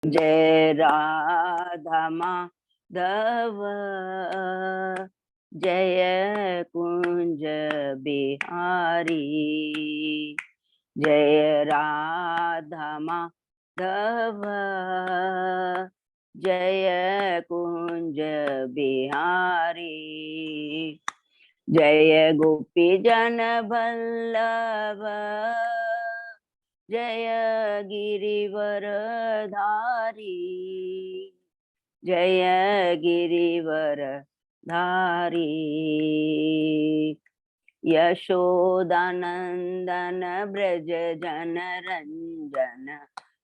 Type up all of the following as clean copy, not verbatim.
जय राधा माधव, जय कुंज बिहारी। जय राधा माधव, जय कुंज बिहारी। जय गोपी जन वल्लभ, जय गिरिवर धारी। जय गिरिवर धारी। यशोदानंदन ब्रज जन रंजन,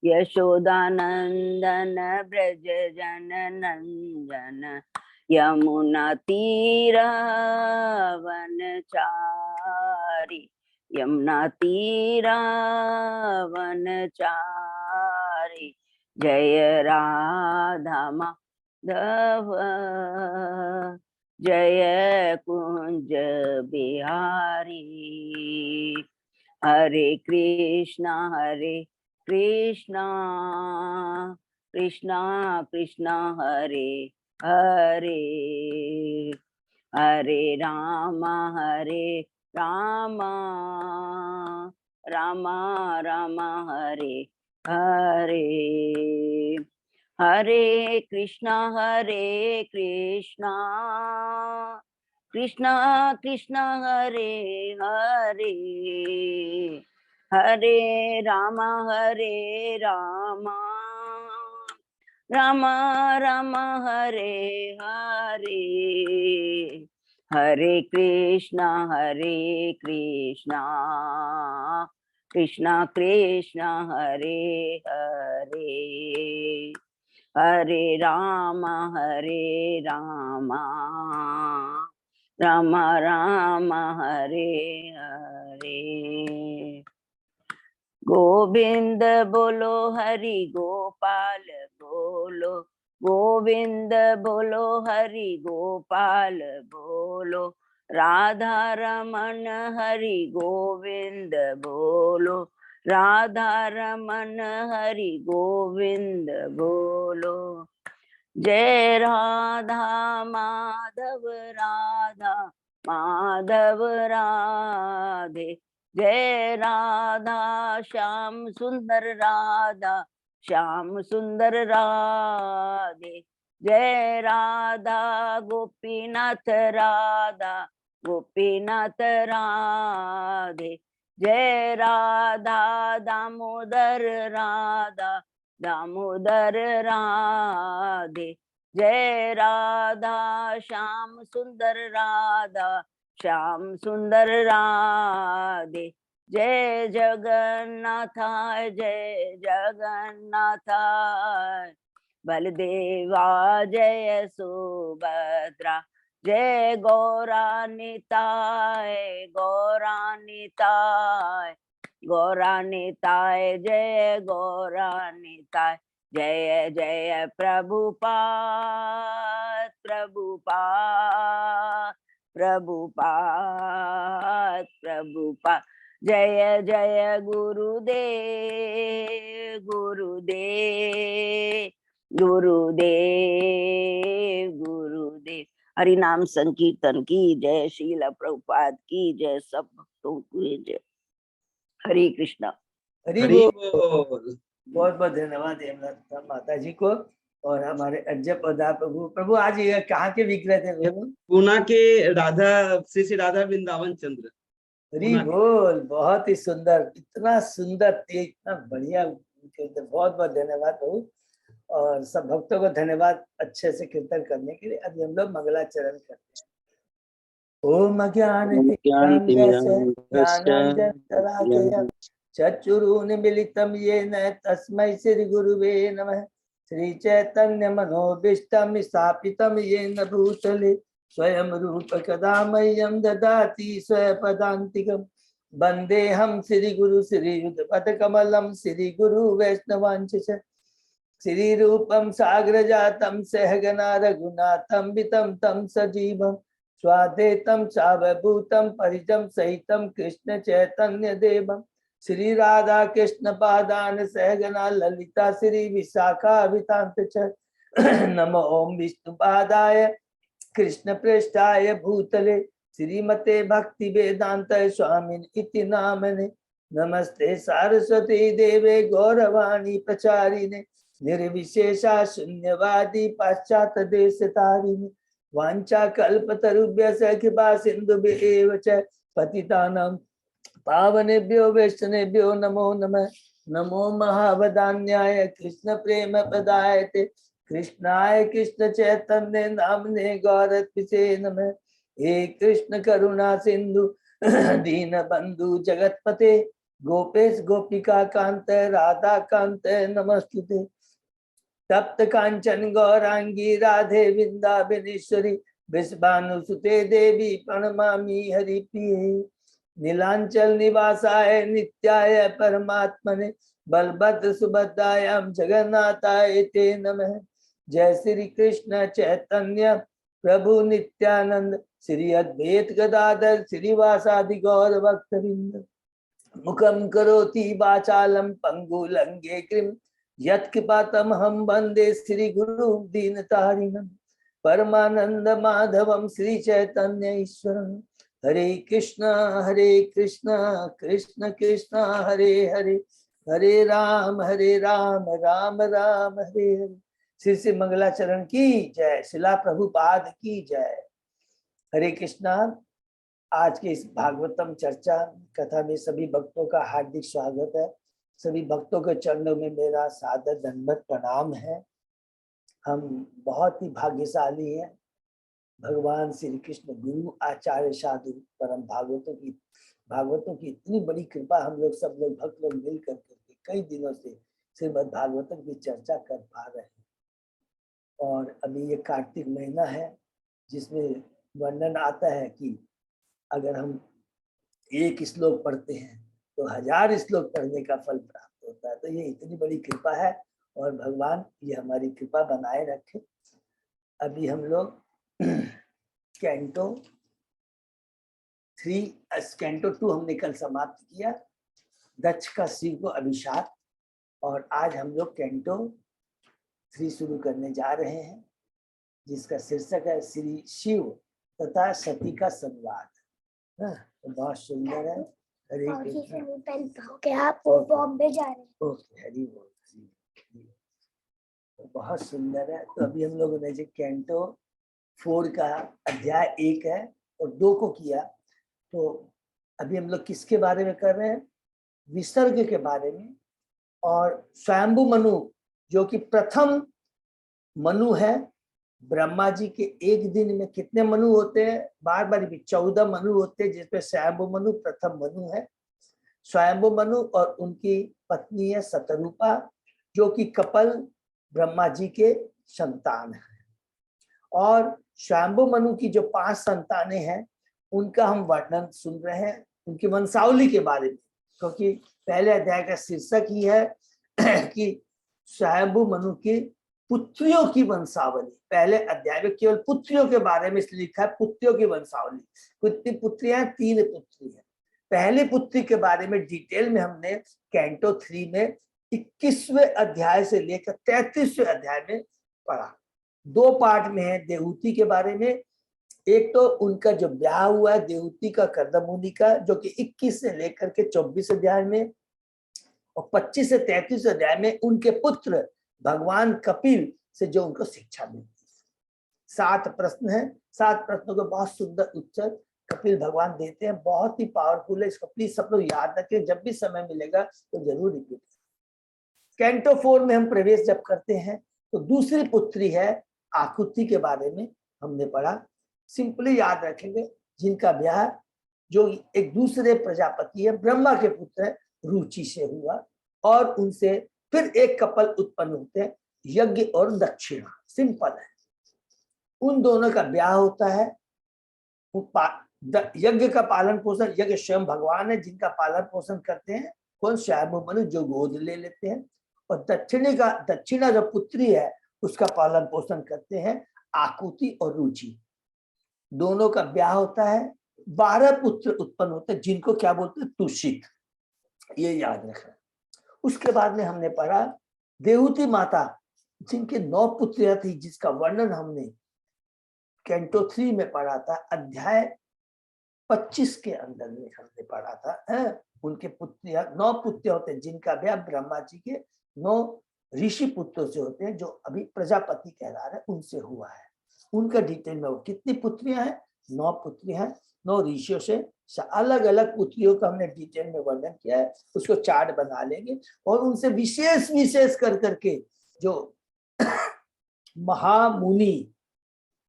यशोदानंदन ब्रज जन नंदन। यमुना तीर वनचारी, यमुना तीरा वनचारी। जय राधा माधव, जय कुंज बिहारी। हरे कृष्णा कृष्णा कृष्णा हरे हरे, हरे राम राम राम हरे हरे। हरे कृष्णा कृष्णा कृष्णा हरे हरे, हरे राम राम राम हरे हरे। हरे कृष्णा कृष्णा कृष्णा हरे हरे, हरे राम राम राम हरे हरे। गोविंद बोलो हरि गोपाल बोलो, गोविंद बोलो हरि गोपाल बोलो। राधा रमन हरि गोविंद बोलो, राधा रमन हरि गोविंद बोलो। जय राधा माधव राधे, जय राधा श्याम सुंदर राधे। जय राधा गोपीनाथ गोपीनाथ राधे। जय राधा दामोदर दामोदर राधे। जय राधा श्याम सुंदर श्याम सुंदर राधे। जय जगन्नाथाय बलदेवा जय सुभद्रा। जय गौरानिताय जय गौरानिताय। जय जय प्रभुपाद। जय जय गुरुदेव। हरि नाम संकीर्तन की जय, श्रील प्रभुपाद की जय, सब भक्तों की जय। हरे कृष्णा। हरि बोल। बहुत बहुत धन्यवाद हेमलता माता जी को और हमारे अजय पदा प्रभु आज ये कहाँ के विग्रह थे? पूना के राधा श्री राधा वृंदावन चंद्र। हरि बोल। बहुत ही सुंदर, इतना सुंदर तेज, इतना बढ़िया। बहुत बहुत धन्यवाद प्रभु और सब भक्तों को धन्यवाद अच्छे से कीर्तन करने के लिए। अभी हम लोग मंगलाचरण करते हैं। ओम ज्ञानांजन चक्षुरुन्मीलितं येन तस्मै श्री गुरुवे नमः। श्री चैतन्य मनोभीष्टं स्थापितं येन भूतले स्वयं रूप कदा मह्यं ददाति स्वपदान्तिकं। वन्देऽहं श्री गुरु श्रीयुतपदकमलं श्री गुरु वैष्णवांश श्री रूपं साग्रजातं सहगना रघुनाथं वितं तं सजीवं स्वाद्वैतं सावभूतं परिजं सहितं कृष्ण चैतन्य देवं श्री राधा कृष्ण पादान सहगना ललिता श्री विशाखा वितांत च नमो ओम विष्णु पादाय कृष्ण पृष्ठाय भूतले श्रीमते भक्ति वेदांत स्वामिन इति नामने नमस्ते सारस्वती देवे गौरवाणी प्रचारिणे निर्विशेषा शून्यवादी पाश्चात्य देश तारिणे वांछा कल्पतरुभ्यश्च कृपा सिन्धुभ्येव च पतितानां पावनेभ्यो वैष्णवेभ्यो नमो नमः। नमो महावदान्याय कृष्ण प्रेम प्रदायते कृष्णाय कृष्ण चैतन्य नामने गौरत्पिते नमः। हे कृष्ण करुणा सिंधु दीन बंधु जगतपते गोपेश गोपिका कांत राधा कांत नमस्तुते। तप्त कांचन गौरांगी राधे वृंदावनेश्वरी विश्वानुसुते देवी प्रणमामि हरिप्रिये। नीलांचल निवासाय नित्याय परमात्मने बलभद्र सुभद्रायां जगन्नाथाय ते नमः। जय श्री कृष्ण चैतन्य प्रभु नित्यानंद श्री अद्वैत गदाधर श्रीवासादि गौर भक्तवृंद। मुखम करोति वाचालम पंगु लंगे कृम यत्कृपातमहं वंदे श्री गुरु दीनतारिणं परमानंद माधवम श्री चैतन्य ईश्वरं। हरे कृष्ण कृष्ण कृष्ण हरे हरे हरे राम राम राम हरे हरे। श्री श्री मंगलाचरण की जय, शिला प्रभुपाद की जय। हरे कृष्णा। आज के इस भागवतम चर्चा कथा में सभी भक्तों का हार्दिक स्वागत है। सभी भक्तों के चरणों में मेरा सादर दंडवत प्रणाम है। हम बहुत ही भाग्यशाली हैं। भगवान श्री कृष्ण गुरु आचार्य साधु परम भागवतों की इतनी बड़ी कृपा हम लोग सब लोग भक्त लोग मिल करके कई दिनों से श्रीमद् भागवतम की चर्चा कर पा रहे हैं। और अभी ये कार्तिक महीना है जिसमें वर्णन आता है कि अगर हम एक श्लोक पढ़ते हैं तो 1000 श्लोक पढ़ने का फल प्राप्त होता है। तो ये इतनी बड़ी कृपा है और भगवान ये हमारी कृपा बनाए रखे। अभी हम लोग कैंटो 2 हमने कल समाप्त किया, दक्ष का शिव को अभिशाप, और आज हम लोग कैंटो 3 शुरू करने जा रहे हैं जिसका शीर्षक है श्री शिव तथा सती का संवाद। तो बहुत सुंदर है। हरे कृष्ण। आप बॉम्बे जा रहे हैं? ओके, हरि बोल। तो बहुत सुंदर है। तो अभी हम लोगों ने जो कैंटो 4 का अध्याय 1 है और 2 को किया। तो अभी हम लोग किसके बारे में कर रहे हैं? विसर्ग के बारे में। और स्वयंभू मनु जो कि प्रथम मनु है। ब्रह्मा जी के एक दिन में कितने मनु होते हैं? बार बार भी 14 मनु होते हैं, जिसमें स्वयंभू मनु प्रथम मनु है। स्वयंभू मनु और उनकी पत्नी है शतरूपा जो कि कपल ब्रह्मा जी के संतान है। और स्वयंभू मनु की जो 5 संतानें हैं उनका हम वर्णन सुन रहे हैं, उनकी वंशावली के बारे में, क्योंकि पहले अध्याय का शीर्षक ही है कि स्वयंभू मनु की पुत्रियों की वंशावली। पहले अध्याय में केवल पुत्रियों के बारे में इसलिए लिखा है पुत्रियों की वंशावली। कितनी पुत्रियां? 3 पुत्री हैं। पहली पुत्री के बारे में डिटेल में हमने कैंटो 3 में 21वें अध्याय से लेकर 33वें अध्याय में पढ़ा। 2 पार्ट में है देवहूति के बारे में। एक तो उनका जो ब्याह हुआ है देवहूति का कर्दमुनि का, जो कि 21 से लेकर के 24 अध्याय में, और 25 से 33 अध्याय में उनके पुत्र भगवान कपिल से जो उनको शिक्षा मिलती है। 7 प्रश्न है। 7 प्रश्नों को बहुत सुंदर उत्तर कपिल भगवान देते हैं। बहुत ही पावरफुल है। इसको प्लीज सब लोग याद रखें, जब भी समय मिलेगा तो जरूर रिपीट। कैंटो 4 में हम प्रवेश जब करते हैं तो दूसरी पुत्री है आकुति के बारे में हमने पढ़ा। सिंपली याद रखेंगे, जिनका ब्याह जो एक दूसरे प्रजापति है ब्रह्मा के पुत्र रुचि से हुआ, और उनसे फिर एक कपल उत्पन्न होते हैं यज्ञ और दक्षिणा। सिंपल है। उन दोनों का ब्याह होता है। यज्ञ का पालन पोषण, यज्ञ स्वयं भगवान है जिनका पालन पोषण करते हैं कौन? स्वयंभू मनु जो गोद ले लेते हैं। और दक्षिणा जो पुत्री है उसका पालन पोषण करते हैं आकुति और रुचि। दोनों का ब्याह होता है। 12 पुत्र उत्पन्न होते हैं जिनको क्या बोलते हैं? तुषित। ये याद रखना। उसके बाद में हमने पढ़ा देवहूति माता जिनके 9 पुत्रियां थी, जिसका वर्णन हमने कैंटो 3 में पढ़ा था, अध्याय 25 के अंदर में हमने पढ़ा था। उनके पुत्रियां 9 पुत्र होते हैं जिनका ब्याह ब्रह्मा जी के 9 ऋषि पुत्रों से होते हैं, जो अभी प्रजापति कहला रहे उनसे हुआ है। उनका डिटेल में वो कितनी पुत्रियां हैं? 9 पुत्रियां हैं, 9 ऋषियों से अलग अलग पुत्रियों का हमने डिटेल में वर्णन किया है। उसको चार्ट बना लेंगे और उनसे विशेष विशेष कर करके जो महामुनि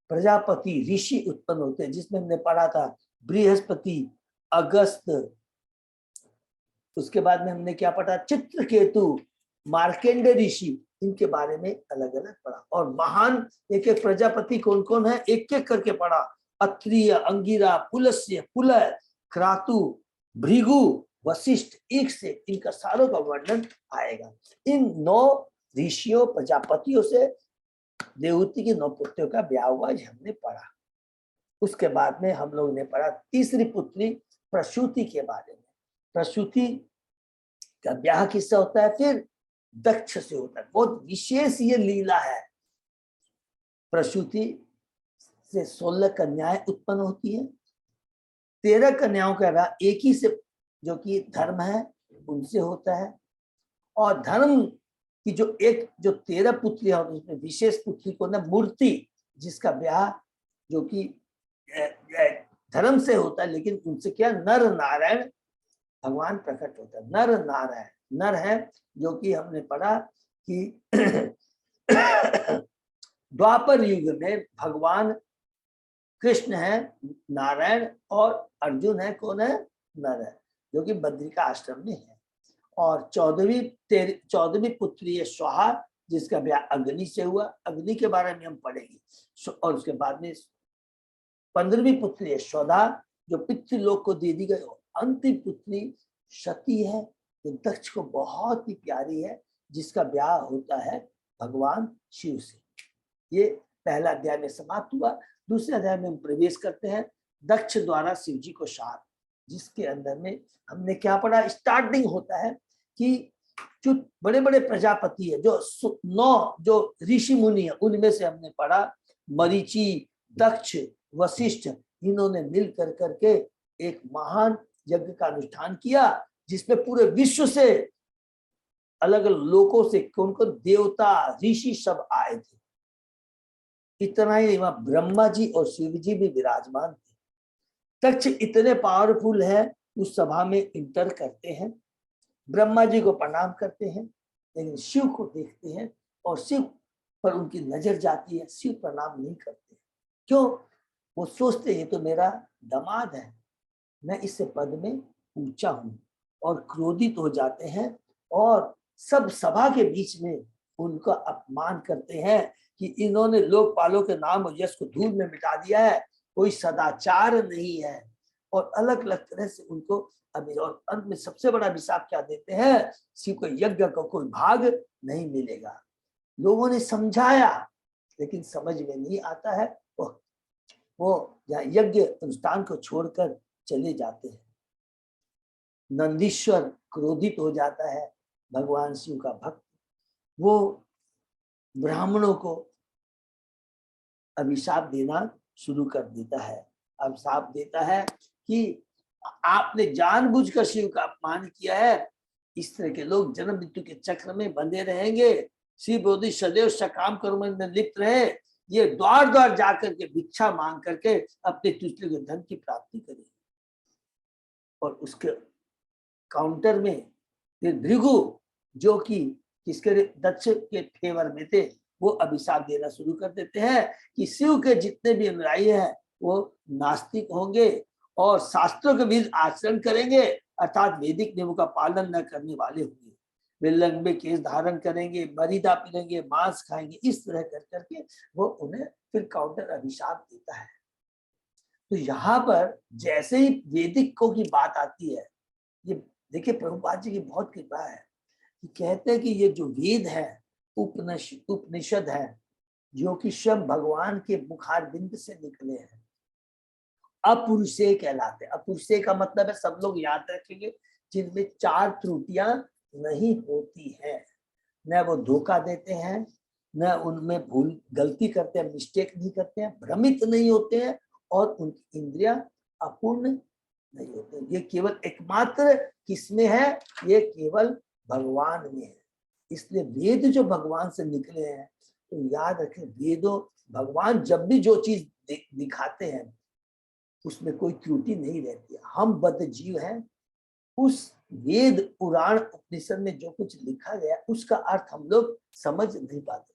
प्रजापति ऋषि उत्पन्न होते हैं, जिसमें हमने पढ़ा था बृहस्पति, अगस्त, उसके बाद में हमने क्या पढ़ा, चित्रकेतु, मार्केंड ऋषि, इनके बारे में अलग अलग पढ़ा। और महान एक एक प्रजापति कौन कौन है एक एक करके पढ़ा। अत्रिय, अंगिरा, पुलस्त्य, पुलह, क्रातु, भृगु, वशिष्ठ, ईक्ष्य, इनका सारों का वर्णन आएगा। इन 9 ऋषियों प्रजापतियों से देवहूति की 9 पुत्रियों का ब्याह हुआ, हमने पढ़ा। उसके बाद में हम लोग ने पढ़ा तीसरी पुत्री प्रसूति के बारे में। प्रसूति का ब्याह किससे होता है? फिर दक्ष से होता है। बहुत विशेष ये लीला है। प्रसूति से 16 कन्याएं उत्पन्न होती है। 13 कन्याओं का ब्याह एक ही से, जो कि धर्म है, उनसे होता है। और धर्म की जो 13 पुत्रियां होती है, उसमें विशेष पुत्री को ना मूर्ति, जिसका ब्याह जो कि धर्म से होता है, लेकिन उनसे क्या नर नारायण भगवान प्रकट होता है। नर नारायण, नर है जो कि हमने पढ़ा कि द्वापर युग में भगवान कृष्ण है नारायण और अर्जुन है कौन है? नर है, जो कि बद्रिका आश्रम में है। और 14वीं पुत्री है स्वाहा, जिसका ब्याह अग्नि से हुआ। अग्नि के बारे में हम पढ़ेंगे। और उसके बाद में 15वीं पुत्री है स्वधा, जो पितृलोक को दे दी गई। अंतिम पुत्री सती है, जो दक्ष को बहुत ही प्यारी है, जिसका ब्याह होता है भगवान शिव से। ये पहला अध्याय में समाप्त हुआ। दूसरे अध्याय में हम प्रवेश करते हैं दक्ष द्वारा शिव जी को शाप, जिसके अंदर में हमने क्या पढ़ा? स्टार्टिंग होता है कि जो बड़े बड़े प्रजापति है, जो 9 जो ऋषि मुनि है, उनमें से हमने पढ़ा मरीचि, दक्ष, वशिष्ठ, इन्होंने मिल कर करके एक महान यज्ञ का अनुष्ठान किया, जिसमें पूरे विश्व से अलग अलग लोकों से कौन कौन देवता ऋषि सब आए थे। इतना ही वहां ब्रह्मा जी और शिव जी भी विराजमान थे। दक्ष इतने पावरफुल है, उस सभा में इंटर करते हैं, ब्रह्मा जी को प्रणाम करते हैं, लेकिन शिव को देखते हैं और शिव पर उनकी नजर जाती है। शिव प्रणाम नहीं करते। क्यों? वो सोचते ये तो मेरा दामाद है, मैं इससे पद में ऊंचा हूं, और क्रोधित हो जाते हैं और सब सभा के बीच में उनका अपमान करते हैं कि इन्होंने लोकपालों के नाम और यश को धूल में मिटा दिया है, कोई सदाचार नहीं है, और अलग अलग तरह से उनको और अंत में सबसे बड़ा अभिशाप क्या देते हैं? शिव को यज्ञ का कोई भाग नहीं मिलेगा। लोगों ने समझाया, लेकिन समझ में नहीं आता है। वो यज्ञ अनुष्ठान को छोड़कर चले जाते हैं। नंदीश्वर क्रोधित हो जाता है, भगवान शिव का भक्त, वो ब्राह्मणों को अभिशाप देना शुरू कर देता है। अभिशाप देता है कि आपने जानबूझकर शिव का अपमान किया है, इस तरह के लोग जन्म मृत्यु के चक्र में बंधे रहेंगे। शिव बोधि सदैव सकाम कर्म में लिप्त रहे, ये द्वार द्वार जाकर के भिक्षा मांग करके अपने दूसरे के धन की प्राप्ति करेंगे। और उसके काउंटर में फिर भृगु, जो कि किसके दक्ष के फेवर में थे, वो अभिशाप देना शुरू कर देते हैं कि शिव के जितने भी अनुयायी हैं वो नास्तिक होंगे और शास्त्रों के विरुद्ध आचरण करेंगे, अर्थात वैदिक नियमों का पालन न करने वाले होंगे। वे लंबे केस धारण करेंगे, मदिरा पीलेंगे, मांस खाएंगे, इस तरह कर करके वो उन्हें फिर काउंटर अभिशाप देता है। तो यहाँ पर जैसे ही वैदिकों की बात आती है, ये देखिए प्रभुपाद जी की बहुत कृपा है कि कहते हैं कि ये जो वेद है उपनिषद है, जो कि स्वयं भगवान के मुखारबिंद से निकले हैं, अपुरुषेय कहलाते हैं। अपुरुषेय का मतलब है, सब लोग याद रखेंगे, जिनमें 4 त्रुटियां नहीं होती हैं। न वो धोखा देते हैं, न उनमें भूल गलती करते हैं, मिस्टेक नहीं करते हैं, भ्रमित नहीं होते हैं, और उनकी इंद्रियां अपूर्ण नहीं होते। ये केवल एकमात्र किसमें है? ये केवल भगवान में है। इसलिए वेद जो भगवान से निकले हैं, तो याद रखें, वेदों भगवान जब भी जो चीज दिखाते हैं उसमें कोई त्रुटि नहीं रहती है। हम बद्ध जीव हैं, उस वेद पुराण उपनिषद में जो कुछ लिखा गया उसका अर्थ हम लोग समझ नहीं पाते।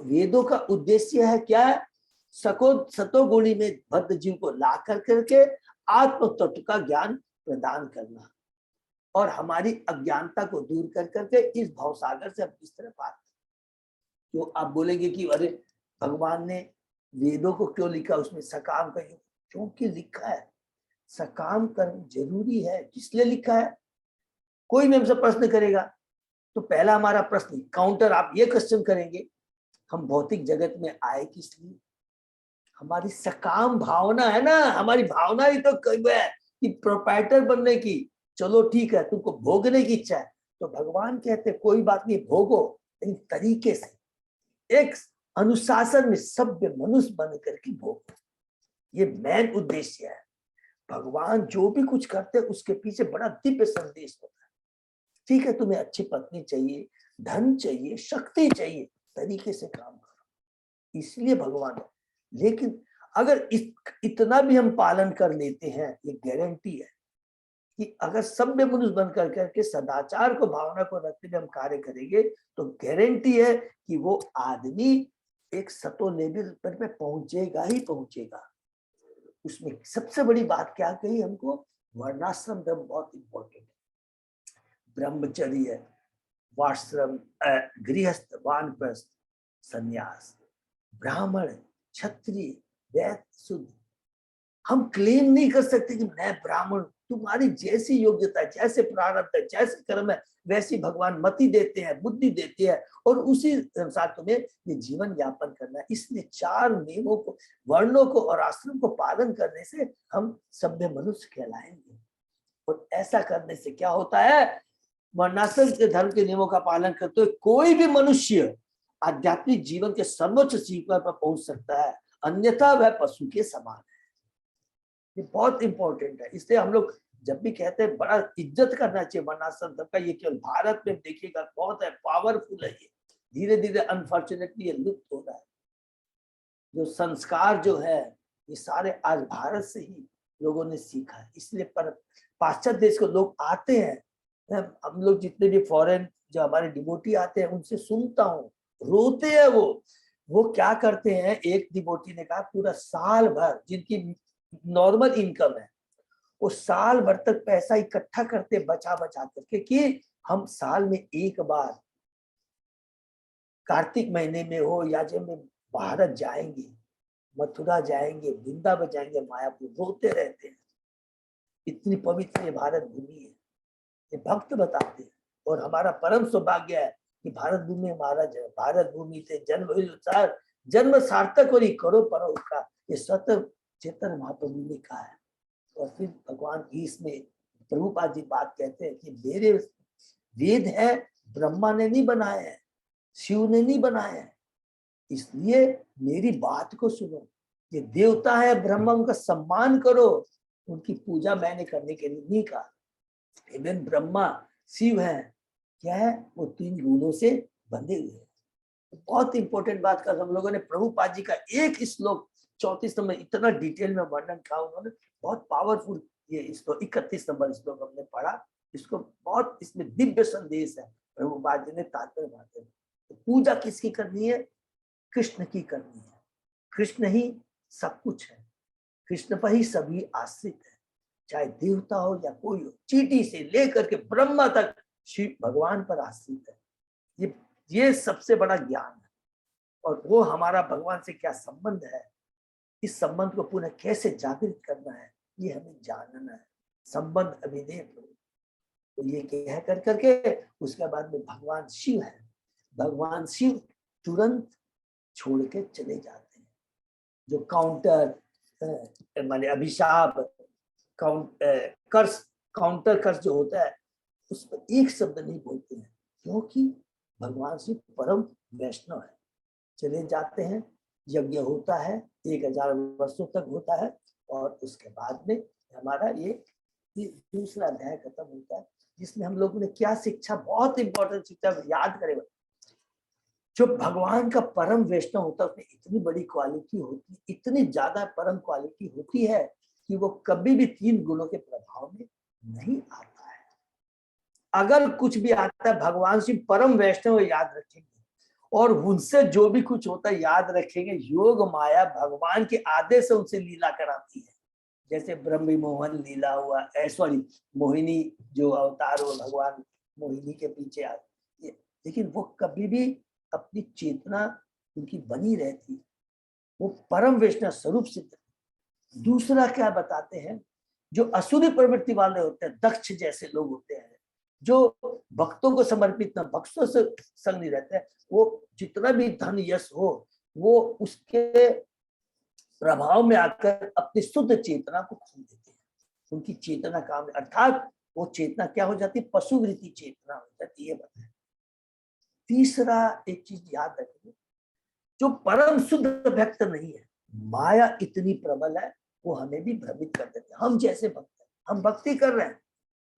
वेदों का उद्देश्य है क्या है? सतोगुणी में बद्ध जीव को ला करके आत्म तत्व का ज्ञान प्रदान करना, और हमारी अज्ञानता को दूर करके इस भवसागर से हम किस तरह पार। तो आप बोलेंगे कि अरे भगवान ने वेदों को क्यों लिखा, उसमें सकाम का युग क्योंकि लिखा है। सकाम कर्म जरूरी है, किसलिए लिखा है? कोई भी हमसे प्रश्न करेगा तो पहला हमारा प्रश्न काउंटर, आप ये क्वेश्चन करेंगे, हम भौतिक जगत में आए किस लिए? हमारी सकाम भावना है ना, हमारी भावना ही तो है कि प्रोप्राइटर बनने की। चलो ठीक है, तुमको भोगने की इच्छा है, तो भगवान कहते कोई बात नहीं, भोगो, लेकिन तरीके से, एक अनुशासन में, सभ्य मनुष्य बन करके भोगो। ये मेन उद्देश्य है। भगवान जो भी कुछ करते हैं उसके पीछे बड़ा दिव्य संदेश होता है। ठीक है, तुम्हें अच्छी पत्नी चाहिए, धन चाहिए, शक्ति चाहिए, तरीके से काम करो, इसलिए भगवान है। लेकिन अगर इतना भी हम पालन कर लेते हैं, ये गारंटी है कि अगर सभ्य मनुष्य बन करके सदाचार को, भावना को रखते हुए हम कार्य करेंगे, तो गारंटी है कि वो आदमी एक सतो लेवल पर पहुंचेगा ही पहुंचेगा। उसमें सबसे बड़ी बात क्या कही हमको? वर्णाश्रम धर्म बहुत इंपॉर्टेंट है। ब्रह्मचर्य, वाश्रम, गृहस्थ, वानप्रस्थ, संन्यास, ब्राह्मण, क्षत्रिय, वैश्य, शूद्र। हम क्लेम नहीं कर सकते कि मैं ब्राह्मण। तुम्हारी जैसी योग्यता, जैसे प्रारब्ध है, जैसे कर्म है, वैसी भगवान मति देते हैं, बुद्धि देते हैं, और उसी अनुसार तुम्हें ये जीवन यापन करना है। इसलिए 4 नियमों को, वर्णों को और आश्रम को पालन करने से हम सभ्य मनुष्य कहलाएंगे। और ऐसा करने से क्या होता है? वर्णाश्रम के धर्म के नियमों का पालन करते हुए कोई भी मनुष्य आध्यात्मिक जीवन के सर्वोच्च शिखर पर पहुंच सकता है, अन्यथा वह पशु के समान है। ये बहुत इंपॉर्टेंट है। इसलिए हम लोग जब भी कहते हैं बड़ा इज्जत करना चाहिए वर्णाश्रम धर्म का। ये केवल भारत में देखिएगा बहुत है, पावरफुल है। ये धीरे धीरे अनफॉर्चुनेटली ये लुप्त हो रहा है। जो संस्कार जो है ये सारे आज भारत से ही लोगों ने सीखा है। इसलिए पर पाश्चात्य देश को लोग आते हैं, हम लोग जितने भी फॉरेन जो हमारे डिवोटी आते हैं उनसे सुनता हूँ, रोते हैं वो क्या करते हैं। एक डिवोटी ने कहा पूरा साल भर, जिनकी नॉर्मल इनकम है, वो साल भर तक पैसा इकट्ठा करते बचा करके कि हम साल में एक बार कार्तिक महीने में हो या जब में भारत जाएंगे, मथुरा जाएंगे, वृंदावन जाएंगे, मायापुर। रोते रहते हैं, इतनी पवित्र ये भारत भूमि है। ये भक्त बताते हैं। और हमारा परम सौभाग्य है कि भारत भूमि हमारा भारत भूमि से जन्म सार्थक और करो परो का, ये स्वतः चेतन महाप्रभु ने कहा है। और फिर भगवान गीस में प्रभुपाद जी बात कहते हैं कि मेरे वेद है, ब्रह्मा ने नहीं बनाए हैं, शिव ने नहीं बनाए हैं, इसलिए मेरी बात को सुनो। ये देवता है ब्रह्मा, उनका सम्मान करो, उनकी पूजा मैंने करने के लिए नहीं कहा। इवन ब्रह्मा शिव है, क्या है? वो 3 गुणों से बंधे हुए हैं। बहुत इंपॉर्टेंट बात कर हम लोगों ने प्रभुपाद जी का एक श्लोक 34 नंबर इतना डिटेल में वर्णन किया उन्होंने, बहुत पावरफुल। ये श्लोक 31 नंबर श्लोक हमने पढ़ा, इसको बहुत, इसमें दिव्य संदेश है। प्रभुपाद जी ने तात्पर्य बातें, तो पूजा किसकी करनी है? कृष्ण की करनी है। कृष्ण ही सब कुछ है, कृष्ण पर ही सभी आश्रित है, चाहे देवता हो या कोई हो। चींटी से लेकर के ब्रह्मा तक शिव भगवान पर आश्रित है। ये सबसे बड़ा ज्ञान है। और वो हमारा भगवान से क्या संबंध है, इस संबंध को पुनः कैसे जागृत करना है, ये हमें जानना है। संबंध अभिदेव। तो ये कह कर करके उसके बाद में भगवान शिव है। भगवान शिव तुरंत छोड़ के चले जाते हैं। जो काउंटर माने अभिशाप, कर्स काउंटर कर्ज जो होता है उस पर एक शब्द नहीं बोलते हैं, क्योंकि भगवान श्री परम वैष्णव है। चले जाते हैं, यज्ञ होता है 1000 वर्षों तक होता है, और उसके बाद में हमारा ये दूसरा अध्याय खत्म होता है, जिसमें हम लोगों ने क्या शिक्षा, बहुत इंपॉर्टेंट शिक्षा याद करेगा। जो भगवान का परम वैष्णव होता है उसमें इतनी बड़ी क्वालिटी होती है, इतनी ज्यादा परम क्वालिटी होती है कि वो कभी भी 3 गुणों के प्रभाव में नहीं आता है। अगर कुछ भी आता है भगवान श्री परम वैष्णव याद रखेंगे, और उनसे जो भी कुछ होता है याद रखेंगे। योग माया भगवान के आदेश से उनसे लीला कराती है, जैसे ब्रह्म मोहन लीला हुआ, सॉरी मोहिनी जो अवतार हुआ, भगवान मोहिनी के पीछे आते, लेकिन वो कभी भी अपनी चेतना उनकी बनी रहती है, वो परम वैष्णव स्वरूप सिद्ध। दूसरा क्या बताते हैं, जो असुरी प्रवृत्ति वाले होते हैं, दक्ष जैसे लोग होते हैं, जो भक्तों को समर्पित न, भक्तों से संग नहीं रहते हैं, वो जितना भी धन यश हो वो उसके प्रभाव में आकर अपनी शुद्ध चेतना को खो देते हैं। उनकी चेतना काम, अर्थात वो चेतना क्या हो जाती है, पशुवृत्ति चेतना हो जाती है। बताए तीसरा एक चीज याद रखिए, जो परम शुद्ध भक्त नहीं है, माया इतनी प्रबल है वो हमें भी भ्रमित कर देते हैं। हम जैसे भक्त हैं, हम भक्ति कर रहे हैं,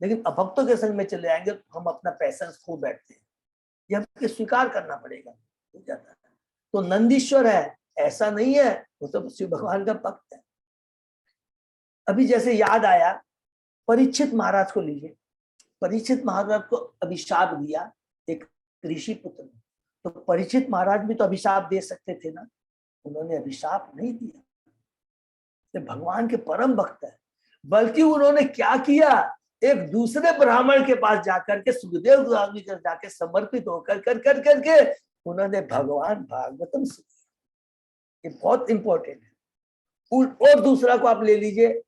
लेकिन अभक्तों के संग में चले आएंगे तो हम अपना पैसा खो बैठते हैं, ये हमको स्वीकार करना पड़ेगा, हो जाता है। तो नंदीश्वर है ऐसा नहीं है, वो तो शिव भगवान का भक्त है। अभी जैसे याद आया, परीक्षित महाराज को लीजिए, परीक्षित महाराज को अभिशाप दिया एक ऋषि पुत्र ने, तो परीक्षित महाराज भी तो अभिशाप दे सकते थे ना, उन्होंने अभिशाप नहीं दिया। तो भगवान के परम भक्त है, बल्कि उन्होंने क्या किया, एक दूसरे ब्राह्मण के पास जाकर के, सुखदेव गोस्वामी के जाके समर्पित होकर करके उन्होंने भगवान भागवतम सुनी। ये बहुत इंपॉर्टेंट है। और दूसरा को आप ले लीजिए,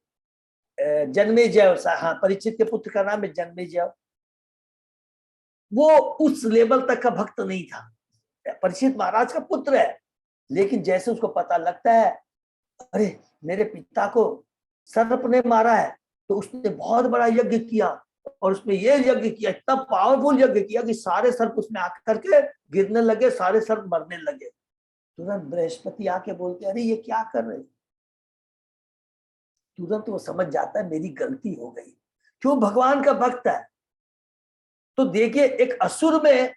जन्मेजय, हाँ परीक्षित के पुत्र का नाम है जन्मेजय, वो उस लेवल तक का भक्त नहीं था, परीक्षित महाराज का पुत्र है, लेकिन जैसे उसको पता लगता है अरे मेरे पिता को सर्प ने मारा है, तो उसने बहुत बड़ा यज्ञ किया, और उसमें ये यज्ञ किया, इतना पावरफुल यज्ञ किया कि सारे सर्प उसमें आकर के गिरने लगे, सारे सर्प मरने लगे। तुरंत बृहस्पति आके बोलते अरे ये क्या कर रहे, तुरंत वो समझ जाता है मेरी गलती हो गई, क्यों, भगवान का भक्त है। तो देखिए एक असुर में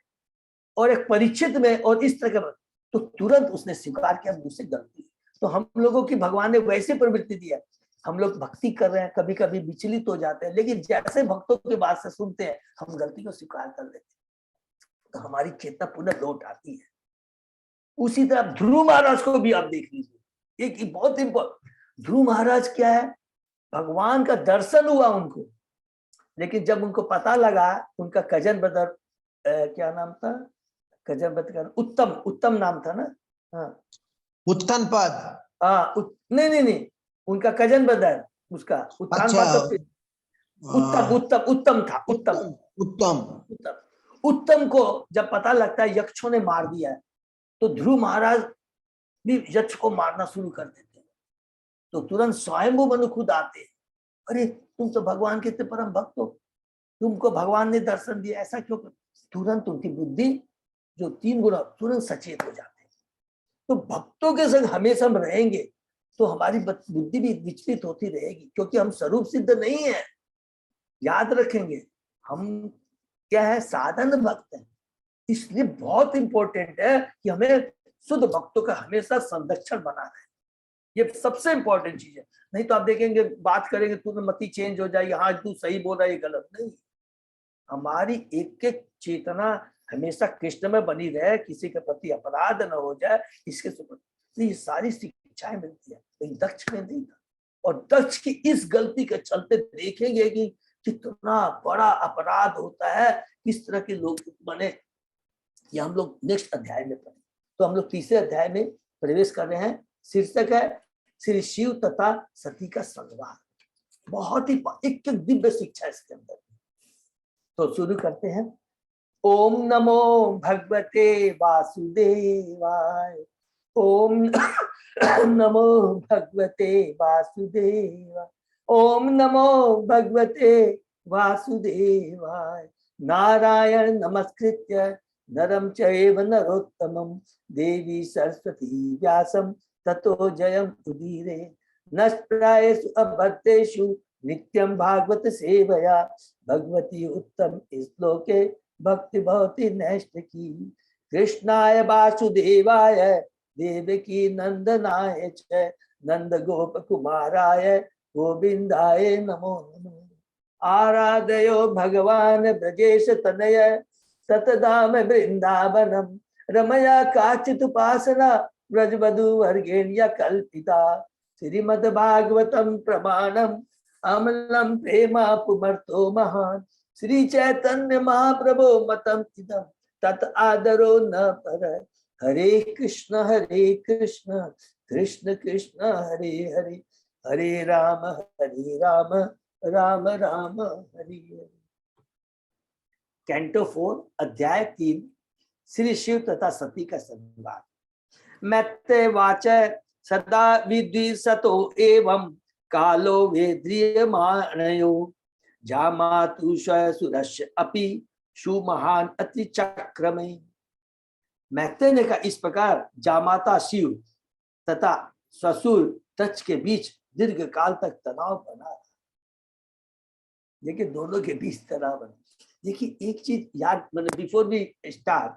और एक परीक्षित में और इस तरह का, तो तुरंत उसने स्वीकार किया मुझसे गलती। तो हम लोगों की भगवान ने वैसी प्रवृत्ति दी है, हम लोग भक्ति कर रहे हैं, कभी कभी विचलित हो जाते हैं, लेकिन जैसे भक्तों की बात से सुनते हैं हम गलती को स्वीकार कर लेते हैं, तो हमारी चेतना पुनः लौट आती है। उसी तरह ध्रुव महाराज को भी आप देख लीजिए, एक बहुत इंपॉर्टेंट, ध्रुव महाराज क्या है, भगवान का दर्शन हुआ उनको, लेकिन जब उनको पता लगा उनका कजन ब्रदर, क्या नाम था कजन ब्रदर का, उत्तम नाम था ना, हाँ उत्तन पद, हाँ नहीं उनका कजन ब्रदर, उसका उत्तम को जब पता लगता है यक्षों ने मार दिया है, तो ध्रुव महाराज भी यक्ष को मारना शुरू कर देते हैं। तो तुरंत स्वयंभू मनु खुद आते हैं, अरे तुम तो भगवान के इतने परम भक्त हो, तुमको भगवान ने दर्शन दिया, ऐसा क्यों कर? तुरंत उनकी बुद्धि जो 3 गुना तुरंत सचेत हो जाते हैं। तो भक्तों के संग हमेशा हम रहेंगे तो हमारी बुद्धि भी विचलित होती रहेगी, क्योंकि हम स्वरूप सिद्ध नहीं है। याद रखेंगे हम क्या है, साधन भक्त हैं। इसलिए बहुत इंपॉर्टेंट है कि हमें शुद्ध भक्तों का हमेशा संरक्षण बनाना है, ये सबसे इंपॉर्टेंट चीज है। नहीं तो आप देखेंगे बात करेंगे तो मति चेंज हो जाएगी, हाँ तू सही बोल रहा है, ये गलत नहीं। हमारी एक एक चेतना हमेशा कृष्ण में बनी रहे, किसी के प्रति अपराध न हो जाए, इसके तो ये सारी शिक्षाएं मिलती है, लेकिन दक्ष में नहीं था। और दक्ष की इस गलती के चलते देखेंगे कि कितना बड़ा अपराध होता है, किस तरह के लोग बने, ये हम लोग नेक्स्ट अध्याय में पढ़ें। तो हम लोग तीसरे अध्याय में प्रवेश कर रहे हैं, शीर्षक है श्री शिव तथा सती का संवाद। बहुत ही एक दिव्य शिक्षा इसके अंदर। तो शुरू करते हैं। ओम नमो भगवते वासुदेवाय, ओम नमो भगवते वासुदेवाय, ओम नमो भगवते वासुदेवाय। नारायण नमस्कृत्य नरं चैव नरोत्तमं देवी सरस्वती व्यासं ततो जयम् उदीरे। नष्टप्रायेषु अभद्रेषु नित्यं भागवत सेवया भगवती उत्तम श्लोके भक्ति भवति नैष्ठिकी। कृष्णाय वासुदेवाय देवकी नंदनाय च नंद गोप कुमाराय गोविंदाय नमो नमः। आराधयो भगवान ब्रजेश तनय सतधाम वृंदावनम रमया काचित उपासना ब्रजवधु वर्गेण्य कल्पिता। श्रीमद्भागवतम प्रमाणम अमलम प्रेमा पुमर्तो महान। श्री चैतन्य महाप्रभो मतम इदम तत् आदरो न पर। हरे कृष्ण कृष्ण कृष्ण हरे हरे हरे राम राम राम हरे हरे। कैंटो 4 अध्याय 3 श्री शिव तथा सती का संवाद। मैत्ते वाच सदा विद्विषतो एवं कालो वेद्रियमाणयो जामातु सुरस्य अपि सुमहान अति चक्रमे। मैत्रेय ने कहा, इस प्रकार जामाता शिव तथा ससुर दक्ष के बीच दीर्घ काल तक तनाव बना रहा। देखिए दोनों के बीच तनाव बना। देखिए एक चीज याद, मतलब बिफोर वी स्टार्ट,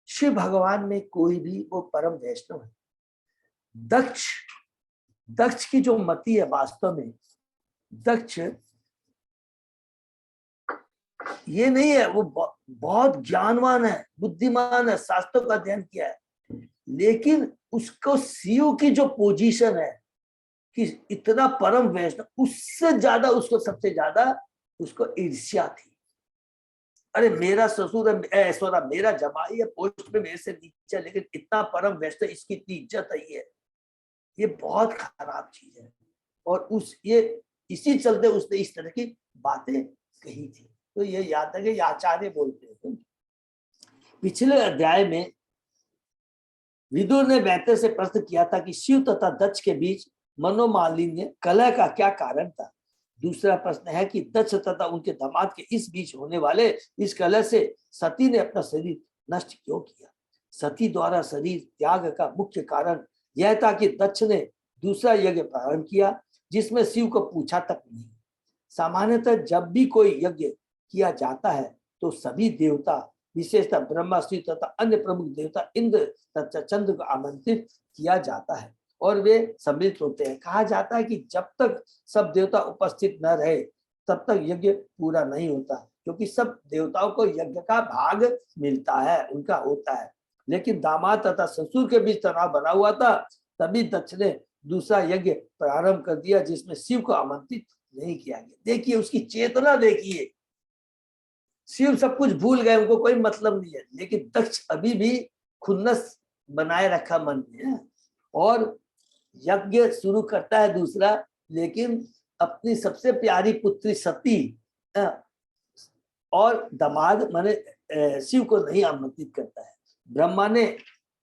शिव भगवान में कोई भी वो परम वैष्णव है। दक्ष की जो मति है, वास्तव में दक्ष ये नहीं है, वो बहुत ज्ञानवान है, बुद्धिमान है, शास्त्रों का अध्ययन किया है, लेकिन उसको शिव की जो पोजीशन है कि इतना परम वैष्णव, उससे ज्यादा उसको सबसे ज्यादा उसको ईर्ष्या थी। अरे मेरा ससुर है, मेरा जमाई है, पोस्ट में मेरे से नीचे, लेकिन इतना परम वैष्णव, इसकी इतनी इज्जत है, ये बहुत खराब चीज है। और इसी चलते उसने इस तरह की बातें कही थी। तो ये याद है कि आचार्य बोलते हैं। पिछले अध्याय में विदुर ने मैत्रेय से प्रश्न किया था कि शिव तथा दक्ष के बीच मनोमालिन्य कलह का क्या कारण था। दूसरा प्रश्न है कि दक्ष तथा उनके दामाद के इस बीच होने वाले इस कलह से सती ने अपना शरीर नष्ट क्यों किया। सती द्वारा शरीर त्याग का मुख्य कारण यह था कि दक्ष ने दूसरा यज्ञ प्रारंभ किया जिसमें शिव को पूछा तक नहीं। सामान्यतः जब भी कोई यज्ञ किया जाता है तो सभी देवता, विशेषतः ब्रह्मा, शिव तथा अन्य प्रमुख देवता इंद्र तथा चंद्र को आमंत्रित किया जाता है और वे सम्मिलित होते हैं। कहा जाता है कि जब तक सब देवता उपस्थित न रहे तब तक यज्ञ पूरा नहीं होता, क्योंकि सब देवताओं को यज्ञ का भाग मिलता है, उनका होता है। लेकिन दामाद तथा ससुर के बीच तनाव बना हुआ था, तभी दक्ष ने दूसरा यज्ञ प्रारंभ कर दिया जिसमें शिव को आमंत्रित नहीं किया गया। देखिए उसकी चेतना, देखिए शिव सब कुछ भूल गए, उनको कोई मतलब नहीं है, लेकिन दक्ष अभी भी खुन्नस बनाए रखा मन में और यज्ञ शुरू करता है दूसरा, लेकिन अपनी सबसे प्यारी पुत्री सती और दामाद माने शिव को नहीं आमंत्रित करता है। ब्रह्मा ने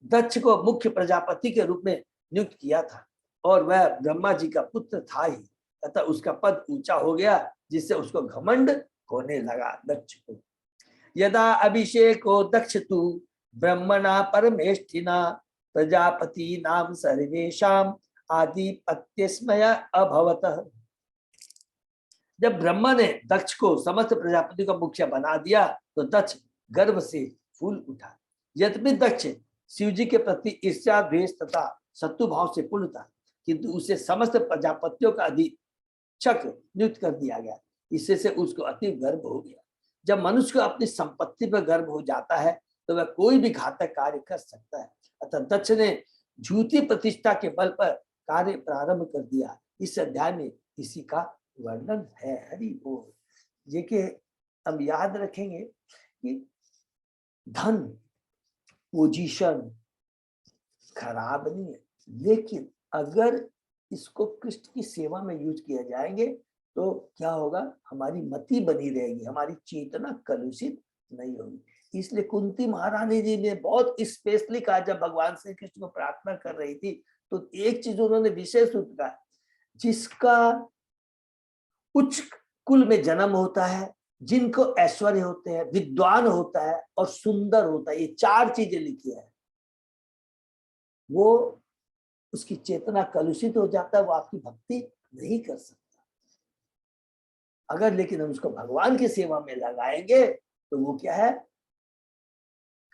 दक्ष को मुख्य प्रजापति के रूप में नियुक्त किया था और वह ब्रह्मा जी का पुत्र था ही, अतः उसका पद ऊंचा हो गया जिससे उसको घमंड होने लगा दक्ष को। यदा अभिषेको दक्ष तु ब्रह्मणा परमेष्ठिना प्रजापति नाम सर्वेशाम आधिपत्यस्मय अभवत। जब ब्रह्मा ने दक्ष को समस्त प्रजापति का मुखिया बना दिया तो दक्ष गर्व से फूल उठा। यद्यपि दक्ष शिव जी के प्रति ईर्ष्या, द्वेष तथा शत्रु भाव से पूर्ण था, किंतु उसे समस्त प्रजापतियों का अधीक्षक नियुक्त कर दिया गया। इससे से उसको अति गर्व हो गया। जब मनुष्य को अपनी संपत्ति पर गर्व हो जाता है तो वह कोई भी घातक कार्य कर सकता है। अतः दक्ष ने झूठी प्रतिष्ठा के बल पर कार्य प्रारंभ कर दिया। इस अध्याय में इसी का वर्णन है। हरि बोल। देखिए हम याद रखेंगे कि धन, पोजीशन खराब नहीं है, लेकिन अगर इसको कृष्ण की सेवा में यूज किया जाएंगे तो क्या होगा, हमारी मति बनी रहेगी, हमारी चेतना कलुषित नहीं होगी। इसलिए कुंती महारानी जी ने बहुत स्पेशली कहा, जब भगवान श्री कृष्ण को प्रार्थना कर रही थी तो एक चीज उन्होंने विशेष रूप कहा, जिसका उच्च कुल में जन्म होता है, जिनको ऐश्वर्य होते हैं, विद्वान होता है और सुंदर होता है, ये 4 चीजें लिखी है, वो उसकी चेतना कलुषित हो जाता है, वो आपकी भक्ति नहीं कर सकता। अगर लेकिन हम उसको भगवान की सेवा में लगाएंगे तो वो क्या है,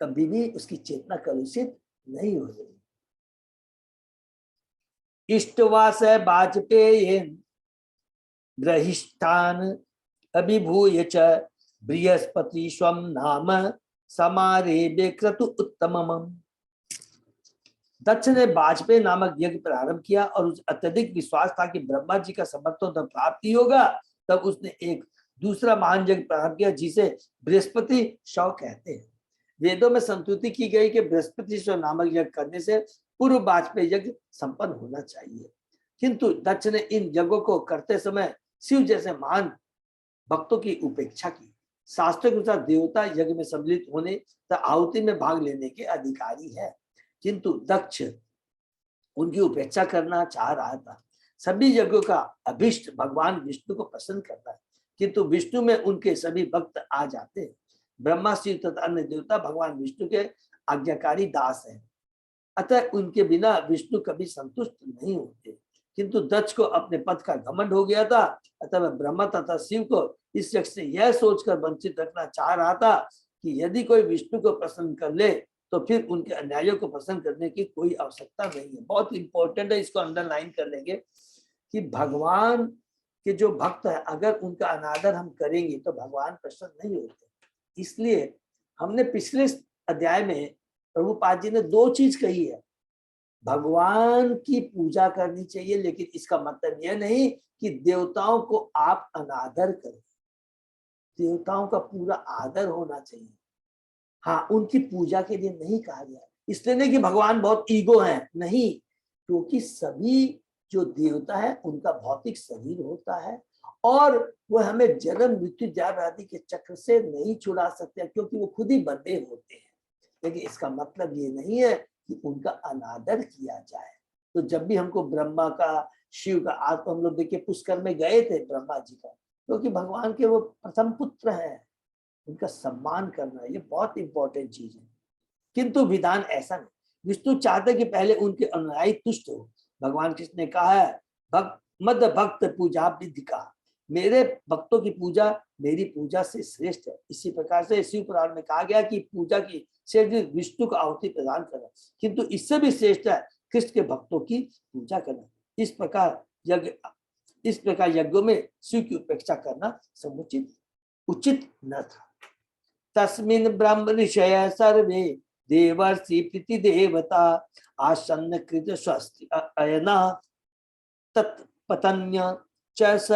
कभी भी उसकी चेतना कलुषित नहीं हो जाएगी। इष्टवास वाजपेय ग्रहिष्ठान अभिभूय च बृहस्पति स्वम नाम समारेभे क्रतु उत्तमम। दक्ष ने वाजपेयी नामक यज्ञ प्रारंभ किया और उस अत्यधिक विश्वास था कि ब्रह्मा जी का समर्थन तब प्राप्ति होगा, तब उसने एक दूसरा महान यज्ञ प्रारंभ किया जिसे बृहस्पति शव कहते हैं। वेदों में संस्तुति की गई कि बृहस्पति शव नामक यज्ञ करने से पूर्व वाजपेयी यज्ञ संपन्न होना चाहिए, किंतु दक्ष ने इन यज्ञों को करते समय शिव जैसे महान भक्तों की उपेक्षा की। शास्त्रों के अनुसार देवता यज्ञ में सम्मिलित होने तथा आहुति में भाग लेने के अधिकारी है, किंतु दक्ष उनकी उपेक्षा करना चाह रहा था। सभी यज्ञों का अभिष्ट भगवान विष्णु को प्रसन्न करता है, किंतु विष्णु में उनके सभी भक्त आ जाते हैं। ब्रह्मा शिव तथा अन्य देवता भगवान विष्णु के आज्ञाकारी दास हैं, अतः उनके बिना विष्णु कभी संतुष्ट नहीं होते। किंतु दक्ष को अपने पद का घमंड हो गया था, अतः वह ब्रह्मा तथा शिव को इस यज्ञ से यह सोचकर वंचित रखना चाह रहा था कि यदि कोई विष्णु को प्रसन्न कर ले तो फिर उनके अन्यायों को प्रसन्न करने की कोई आवश्यकता नहीं है। बहुत इंपॉर्टेंट है, इसको अंडरलाइन कर लेंगे कि भगवान के जो भक्त है अगर उनका अनादर हम करेंगे तो भगवान प्रसन्न नहीं होते। इसलिए हमने पिछले अध्याय में प्रभुपाद जी ने 2 चीज कही है, भगवान की पूजा करनी चाहिए, लेकिन इसका मतलब यह नहीं कि देवताओं को आप अनादर करें। देवताओं का पूरा आदर होना चाहिए। हाँ, उनकी पूजा के लिए नहीं कहा गया, इसलिए नहीं कि भगवान बहुत ईगो हैं, नहीं, क्योंकि सभी जो देवता है उनका भौतिक शरीर होता है और वह हमें जन्म मृत्यु जन्म आदि के चक्र से नहीं छुड़ा सकते, क्योंकि वो खुद ही बंधे होते हैं। लेकिन इसका मतलब ये नहीं है कि उनका अनादर किया जाए। तो जब भी हमको ब्रह्मा का, शिव का, आज तो हम लोग देखिए पुष्कर में गए थे ब्रह्मा जी का, क्योंकि भगवान के वो प्रथम पुत्र हैं, उनका सम्मान करना ये बहुत इंपॉर्टेंट चीज है। किंतु विधान ऐसा नहीं, विष्णु चाहते कि पहले उनके अनुयायी तुष्ट हो। भगवान कृष्ण ने कहा है मद भक्त पूजा विधि का, मेरे भक्तों की पूजा मेरी पूजा से श्रेष्ठ है। इसी प्रकार से शिव पुराण में कहा गया कि पूजा की श्रेष्ठ विष्णु को आहुति प्रदान करना, किंतु इससे भी श्रेष्ठ है कृष्ण के भक्तों की पूजा करना। इस प्रकार यज्ञों में शिव की उपेक्षा करना समुचित उचित न था। तस्मिन् ब्रह्म ऋषय सर्वे देवर्षि प्रीति देवता आसन्न कृत स्वस्ति अयना तत्पतन्य च स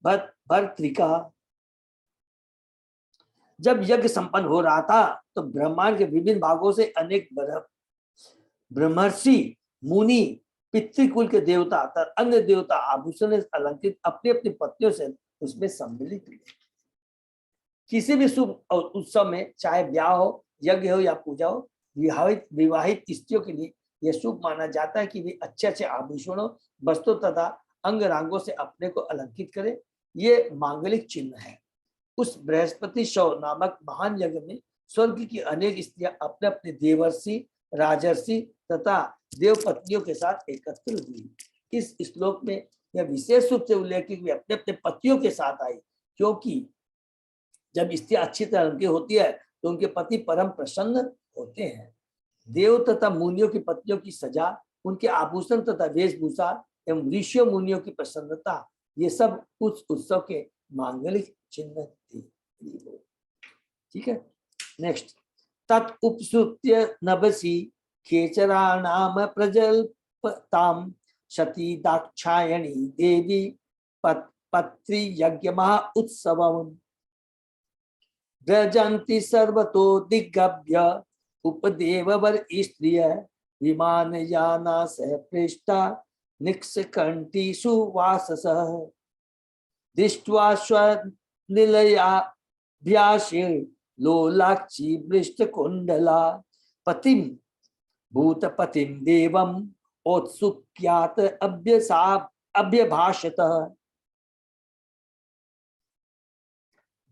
भर्तृका। जब यज्ञ संपन्न हो रहा था तो ब्रह्मांड के विभिन्न भागों से अनेक ब्रह्मर्षि मुनि पितृकुल के देवता तथा अन्य देवता आभूषण से अलंकृत अपनी अपनी पत्नियों से उसमें सम्मिलित हुए। किसी भी शुभ उत्सव में, चाहे ब्याह हो, यज्ञ हो या पूजा हो, विवाहित स्त्रियों के लिए यह शुभ माना जाता है कि वे अच्छे अच्छे आभूषणों, वस्त्रों तथा अंग रांगों से अपने को अलंकृत करें। ये मांगलिक चिन्ह है। उस बृहस्पति शव नामक महान यज्ञ में स्वर्ग की अनेक स्त्रियां अपने अपने देवर्षि, राजर्षि तथा देवपत्नियों के साथ एकत्र हुई। इस श्लोक में यह विशेष रूप से उल्लेख कि वे अपने अपने पतियों के साथ आई, क्योंकि जब स्त्रियां अच्छी तरह अलंकृत होती है तो उनके पति परम प्रसन्न होते हैं। देव तथा मुनियों की पत्नियों की सजा, उनके आभूषण तथा वेशभूषा एवं ऋषियों मुनियों की प्रसन्नता, ये सब उस उत्सव के मांगलिक चिन्ह थे। ठीक है, नेक्स्ट। तत् उपसुप्त्य नभसि खेचराणाम प्रजल्पताम सती दाक्षायणी देवी पत्री यज्ञ महा उत्सवम् व्रजन्ति सर्वतो दिग्गभ्य उपदेववर स्त्रिय विमान याना सह पृष्ठा निक्षकंटीषु वाससः दृष्ट्वा स्वनिलयाभ्यासे लोलाक्षी वृष्टकुंडला पतिं भूतपतिं देवम् औत्सुक्यात अभ्यभाषत।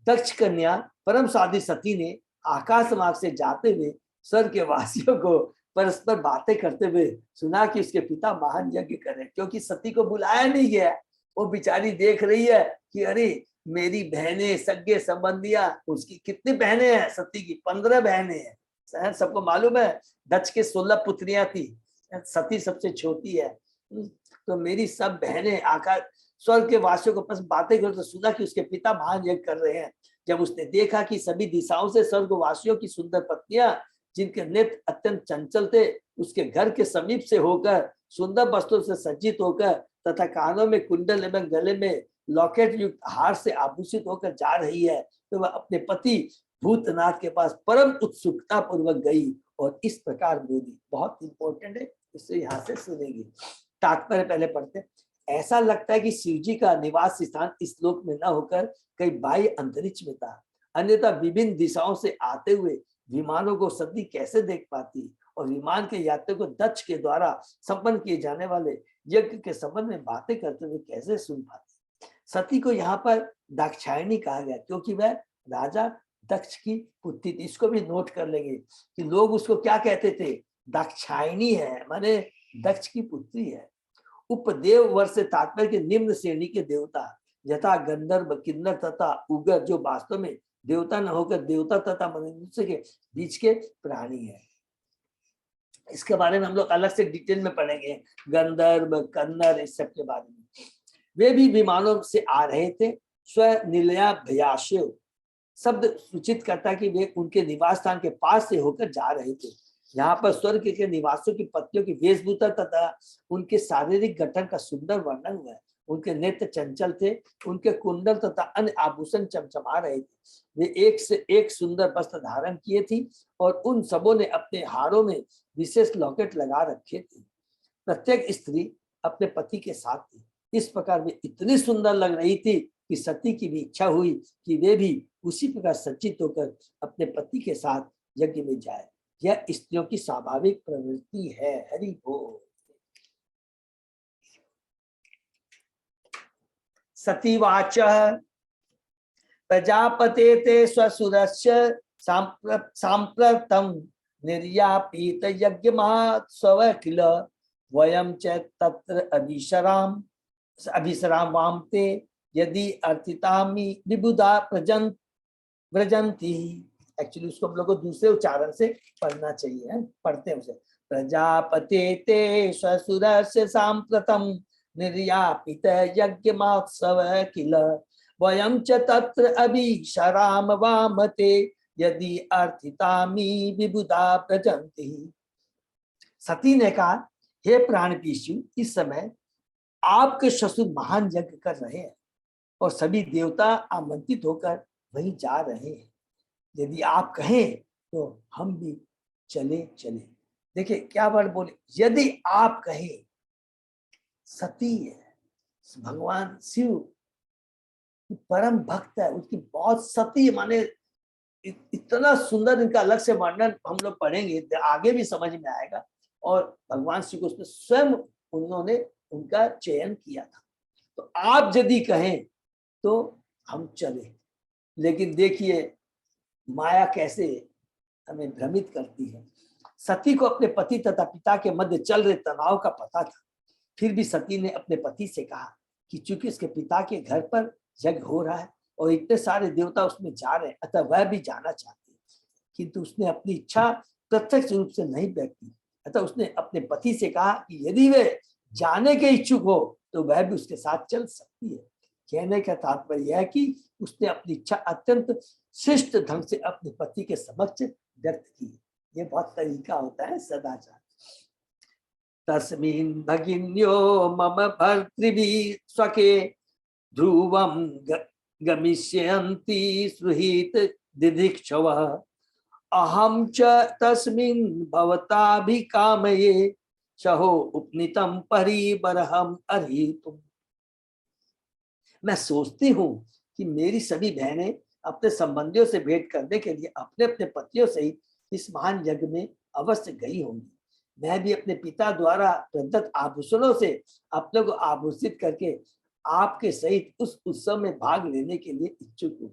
दक्ष कन्या परम साध्वी सती ने आकाश मार्ग से जाते हुए स्वर्ग के वासियों को परस्पर बातें करते हुए सुना कि उसके पिता महान यज्ञ कर रहे हैं, क्योंकि सती को बुलाया नहीं गया। वो बेचारी देख रही है कि अरे मेरी बहनें, सगे संबंधियां, उसकी कितनी बहनें हैं, सती की 15 बहनें हैं, सबको मालूम है। दक्ष के 16 पुत्रियां थी, सती सबसे छोटी है। तो मेरी सब बहनें आकाश स्वर्ग के वासियों को पास बातें कर, तो सुना कि उसके पिता महान यज्ञ कर रहे हैं। जब उसने देखा कि सभी दिशाओं से स्वर्ग वासियों की सुंदर पत्नियां, जिनके नेत्र अत्यंत चंचल थे, उसके घर के समीप से होकर सुंदर वस्त्रों से सज्जित होकर तथा कानों में कुंडल एवं गले में लॉकेट युक्त हार से आभूषित होकर जा रही है, तो वह अपने पति भूतनाथ के पास परम उत्सुकता पूर्वक गई और इस प्रकार बोली। बहुत इंपॉर्टेंट है, इससे यहाँ से सुनेगी। तात्पर्य पहले पढ़ते। ऐसा लगता है कि शिव जी का निवास स्थान इस लोक में न होकर कई बाह्य अंतरिक्ष में था, अन्यथा विभिन्न दिशाओं से आते हुए विमानों को सती कैसे देख पाती और विमान के यात्रियों को दक्ष के द्वारा संपन्न किए जाने वाले यज्ञ के संबंध में बातें करते हुए कैसे सुन पाती। सती को यहाँ पर दाक्षायणी कहा गया क्योंकि वह राजा दक्ष की पुत्री थी। इसको भी नोट कर लेंगे कि लोग उसको क्या कहते थे, दाक्षायणी है, माने दक्ष की पुत्री है। उपदेव वर्ष से तात्पर्य के निम्न श्रेणी के देवता यथा गंधर्व, किन्नर तथा उगर, जो वास्तव में देवता न होकर देवता तथा मनुष्य के बीच के प्राणी है। इसके बारे में हम लोग अलग से डिटेल में पढ़ेंगे, गंधर्व, कन्नर, इस सब के बारे में। वे भी विमानों से आ रहे थे। स्वनिलयाभ्यासो शब्द सूचित करता कि वे उनके निवास स्थान के पास से होकर जा रहे थे। यहाँ पर स्वर्ग के निवासियों की पत्नियों की वेशभूषा तथा उनके शारीरिक गठन का सुंदर वर्णन हुआ है। उनके नेत्र चंचल थे, उनके कुंडल तथा अन्य आभूषण चमचमा रहे थे। वे एक से एक सुंदर वस्त्र धारण किए थी और उन सबों ने अपने हारों में विशेष लॉकेट लगा रखे थे। प्रत्येक स्त्री अपने पति के साथ थी। इस प्रकार वे इतनी सुंदर लग रही थी कि सती की भी इच्छा हुई कि वे भी उसी प्रकार सज्जित होकर अपने पति के साथ यज्ञ में जाए। यह स्त्रियों की स्वाभाविक प्रवृत्ति है। हरि बोल। सतीवाच प्रजापते ते स्वसुरस्य सांप्रतम निर्यापित यज्ञ महोत्सव किल वयं च तत्र अभिसराम वामते यदि अर्थितामि विबुधा व्रजन्ति। एक्चुअली उसको हम लोग को दूसरे उच्चारण से पढ़ना चाहिए है? पढ़ते हैं उसे। प्रजापते ते स्वसुरस्य सांप्रतम निर्यापित यज्ञ महोत्सव किल वयं च तत्र अभिसराम वामते यदि अर्थितामि विबुधा व्रजन्ति। सती ने कहा, हे प्राणपीशु, इस समय आपके ससुर महान यज्ञ कर रहे हैं और सभी देवता आमंत्रित होकर वहीं जा रहे हैं। यदि आप कहें तो हम भी चले। देखिए क्या वर्ड बोले, यदि आप कहें। सती है, भगवान शिव परम भक्त है, उसकी बहुत सती माने इतना सुंदर, इनका अलग से वर्णन हम लोग पढ़ेंगे, आगे भी समझ में आएगा। और भगवान शिव को उसमें स्वयं उन्होंने उनका चयन किया था। तो आप यदि कहें तो हम चले। लेकिन देखिए माया कैसे हमें भ्रमित करती है। सती को अपने पति तथा पिता के मध्य चल रहे तनाव का पता था। फिर भी सती ने अपने पति से कहा कि चूंकि उसके पिता के घर पर यज्ञ हो रहा है और इतने सारे देवता उसमें जा रहे हैं, अतः वह भी जाना चाहती है। किंतु उसने अपनी इच्छा प्रत्यक्ष रूप से नहीं व्यक्त की। अतः उसने अपने पति से कहा कि यदि वे जाने के इच्छुक हो तो वह भी उसके साथ चल सकती है। कहने का तात्पर्य यह है कि उसने अपनी इच्छा अत्यंत शिष्ट ढंग से अपने पति के समक्ष व्यक्त की। ये बहुत तरीका होता है सदाचार। तस्मिन् भगिन्यो मम भर्तृभिः स्वके ध्रुवं गमिष्यन्ति सुहित दिदिक्षवः अहं च तस्मिन् भवताभिकामये सहो उपनीतम परिबरहम अर्हितुम्। मैं सोचती हूँ कि मेरी सभी बहनें अपने संबंधियों से भेंट करने के लिए अपने अपने पतियों सहित इस महान यज्ञ में अवश्य गई होंगी। मैं भी अपने पिता द्वारा प्रदत्त आभूषणों से अपने को आभूषित करके आपके सहित उस उत्सव में भाग लेने के लिए इच्छुक हूँ।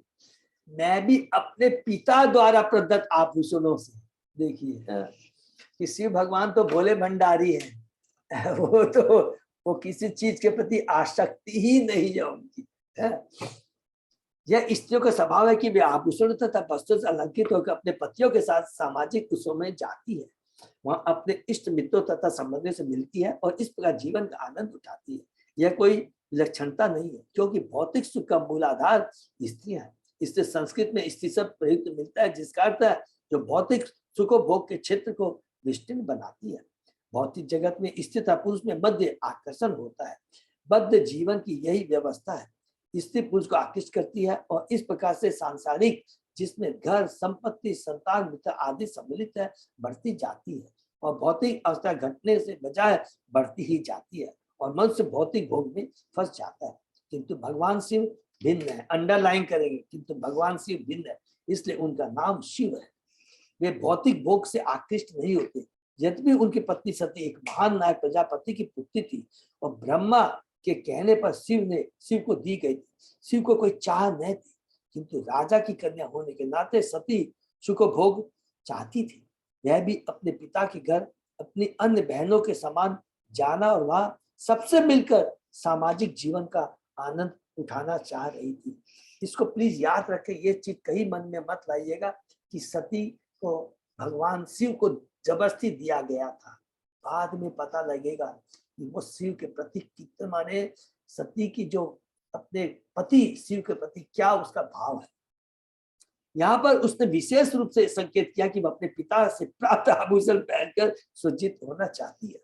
मैं भी अपने पिता द्वारा प्रदत्त आभूषणों से, देखिए कि शिव भगवान तो भोले भंडारी हैं, वो किसी चीज के प्रति आसक्ति ही नहीं है उनकी। यह स्त्रियों का स्वभाव है कि वे आभूषण तथा वस्त्रों से अलंकृत होकर अपने पतियों के साथ सामाजिक उत्सवों में जाती है, वहां अपने इष्ट मित्रों तथा संबंधियों से मिलती है और इस प्रकार जीवन का आनंद उठाती है। यह कोई विलक्षणता नहीं है, क्योंकि भौतिक सुख का मूलाधार स्त्रियां है। इससे संस्कृत में स्त्री शब्द प्रयुक्त मिलता है, जिसका अर्थ है जो भौतिक सुखोभोग के क्षेत्र को विस्तीर्ण बनाती है। भौतिक जगत में स्त्री तथा पुरुष में मध्य आकर्षण होता है। बद्ध जीवन की यही व्यवस्था है, स्त्री पुरुष को आकृष्ट करती है और इस प्रकार से सांसारिक, जिसमें घर, संपत्ति, संतान, मित्र आदि सम्मिलित है, बढ़ती जाती है और भौतिक अवस्था घटने से बजाय बढ़ती ही जाती है और मनुष्य भौतिक भोग में फंस जाता है। किंतु भगवान शिव भिन्न है, अंडरलाइन करेंगे, किंतु भगवान शिव भिन्न है, इसलिए उनका नाम शिव है। वे भौतिक भोग से आकृष्ट नहीं होते। यद्यपि उनकी पत्नी सती एक महान नायक प्रजापति की पुत्री थी और ब्रह्मा के कहने पर शिव को दी गई थी। शिव को कोई चाह नहीं थी, किंतु राजा की कन्या होने के नाते सती सुख भोग चाहती थी। वह भी अपने पिता के घर अपनी अन्य बहनों के समान जाना और वहां सबसे मिलकर सामाजिक जीवन का आनंद उठाना चाह रही थी। इसको प्लीज याद रखें, ये चीज कहीं मन में मत लाइएगा कि सती को भगवान शिव को जबरदस्ती दिया गया था। बाद में पता लगेगा कि वो शिव के प्रति कितने, माने सती की जो अपने पति शिव के प्रति क्या उसका भाव है। यहाँ पर उसने विशेष रूप से संकेत किया कि वह अपने पिता से प्राप्त आभूषण पहनकर सज्जित होना चाहती है।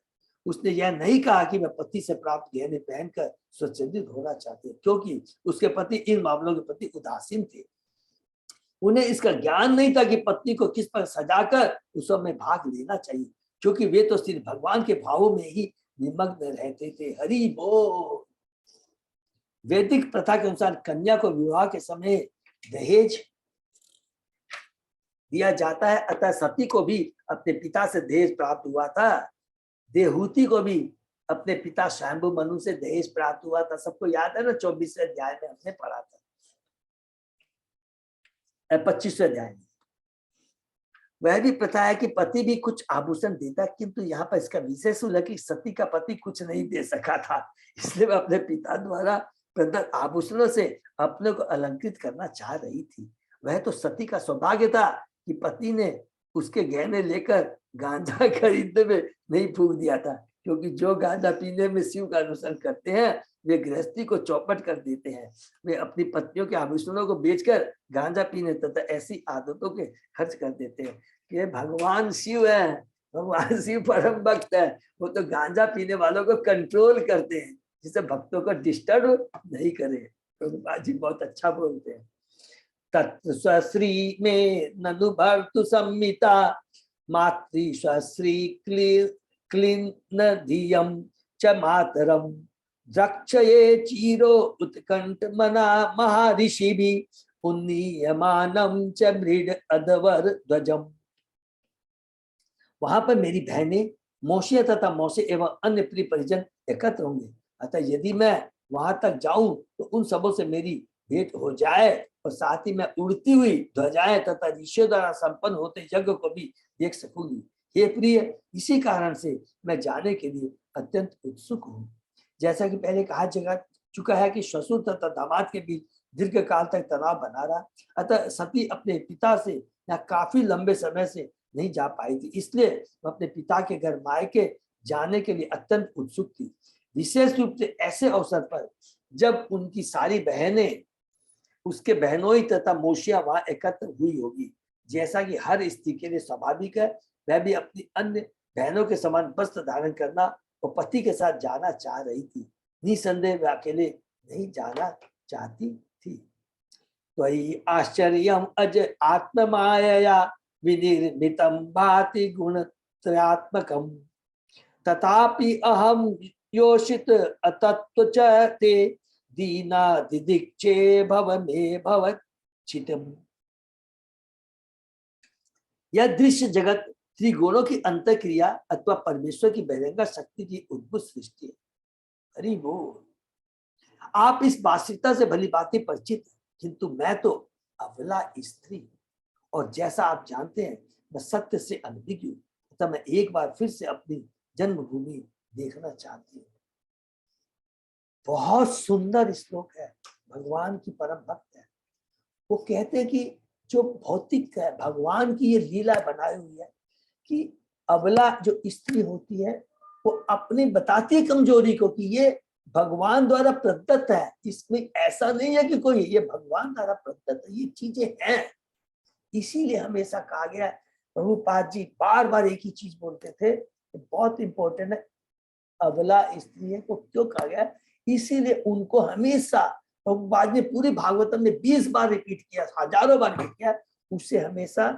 उसने यह नहीं कहा कि वह पति से प्राप्त गहने पहनकर सुसज्जित होना चाहती है, क्योंकि उसके पति इन मामलों के प्रति उदासीन थे। उन्हें इसका ज्ञान नहीं था कि पत्नी को किस पर सजाकर उस सब में भाग लेना चाहिए, क्योंकि वे तो सिर्फ भगवान के भावों में ही निमग्न रहते थे। हरि बोल। वैदिक प्रथा के अनुसार कन्या को विवाह के समय दहेज दिया जाता है, अतः सती को भी अपने पिता से दहेज प्राप्त हुआ था। देहूति को भी अपने पिता स्वयंभू मनु से दहेज प्राप्त हुआ था। सबको याद है ना, 24वें अध्याय में हमने पढ़ा था, 25वें अध्याय में। वह भी प्रथा है कि पति भी कुछ आभूषण देता, किंतु यहाँ पर इसका विशेष उल्लेख कि सती का पति कुछ नहीं दे सका था, इसलिए वह अपने पिता द्वारा प्रदत्त आभूषणों से अपने को अलंकृत करना चाह रही थी। वह तो सती का सौभाग्य था कि पति ने उसके गहने लेकर गांजा खरीदने में नहीं फूंक दिया था, क्योंकि जो गांजा पीने में शिव का अनुसरण करते हैं वे गृहस्थी को चौपट कर देते हैं। वे अपनी पत्नियों के आभूषणों को बेचकर गांजा पीने तथा ऐसी आदतों के खर्च कर देते हैं। कि भगवान शिव है, भगवान शिव परम भक्त है, वो तो गांजा पीने वालों को कंट्रोल करते हैं, जिससे भक्तों को डिस्टर्ब नहीं करे। प्रभुपाद जी बहुत अच्छा बोलते हैं। तत्र स्वश्री में ननु भर्तु संमिता मातृ स्वश्री क्लीन धियम च मातरम द्रक्षये चीरो उत्कंठ मना महर्षि भी पुण्यमानम च मृड अधवर ध्वजम। वहां पर मेरी बहनें, मौसियां तथा मौसे एवं अन्य प्रिय परिजन एकत्र होंगे, अतः यदि मैं वहां तक जाऊं तो उन सबों से मेरी भेंट हो जाए और साथ ही मैं उड़ती हुई ध्वजाएं तथा ऋषियों द्वारा संपन्न होते यज्ञ को भी देख सकूंगी। हे प्रिय, इसी कारण से मैं जाने के लिए अत्यंत उत्सुक हूँ। जैसा कि पहले कहा जा चुका है कि ससुर तथा दामाद के बीच दीर्घ काल तक तनाव बना रहा, अतः सती अपने पिता से या काफी लंबे समय से नहीं जा पाई थी, इसलिए वह अपने पिता के घर मायके जाने के लिए अत्यंत उत्सुक थी। विशेष रूप से ऐसे अवसर पर जब उनकी सारी बहनें, उसके बहनोई तथा मौसियां वहां एकत्र हुई होगी। जैसा कि हर स्त्री के लिए स्वाभाविक है, वह भी अपनी अन्य बहनों के समान वस्त्र धारण करना और पति के साथ जाना चाह रही थी। निसंदेह वह अकेले नहीं जाना चाहती थी। तो आश्चर्यम अज आत्ममायया विनिर्मितम भाति गुण त्रयात्मकम तथापि अहम योषित अतत्व च ते दीना दिदिक्षे भव मे भवचितम। यह दृश्य जगत त्रिगुणों की अंतःक्रिया अथवा परमेश्वर की बहिरंगा शक्ति की उद्भुत सृष्टि है। हरि बोल। आप इस वास्तविकता से भली भांति परिचित हैं, किंतु मैं तो अबला स्त्री, और जैसा आप जानते हैं मैं सत्य से अनभिज्ञ हूँ, तब मैं एक बार फिर से अपनी जन्मभूमि देखना चाहती हूँ। बहुत सुंदर श्लोक है, भगवान की परम भक्त है। वो कहते हैं कि जो भौतिक है, भगवान की ये लीला बनाई हुई है कि अबला जो स्त्री होती है वो अपनी बताती है कमजोरी को कि ये भगवान द्वारा प्रदत्त है, इसमें ऐसा नहीं है कि कोई, ये भगवान द्वारा प्रदत्त है, ये चीजें हैं। इसीलिए हमेशा कहा गया है, प्रभुपाद जी बार बार एक ही चीज बोलते थे, बहुत इंपॉर्टेंट है, अबला स्त्री को क्यों कहा गया, इसीलिए उनको हमेशा प्रभुपाद ने पूरे भागवतम में 20 बार रिपीट किया, हजारों बार रिपीट किया। उससे हमेशा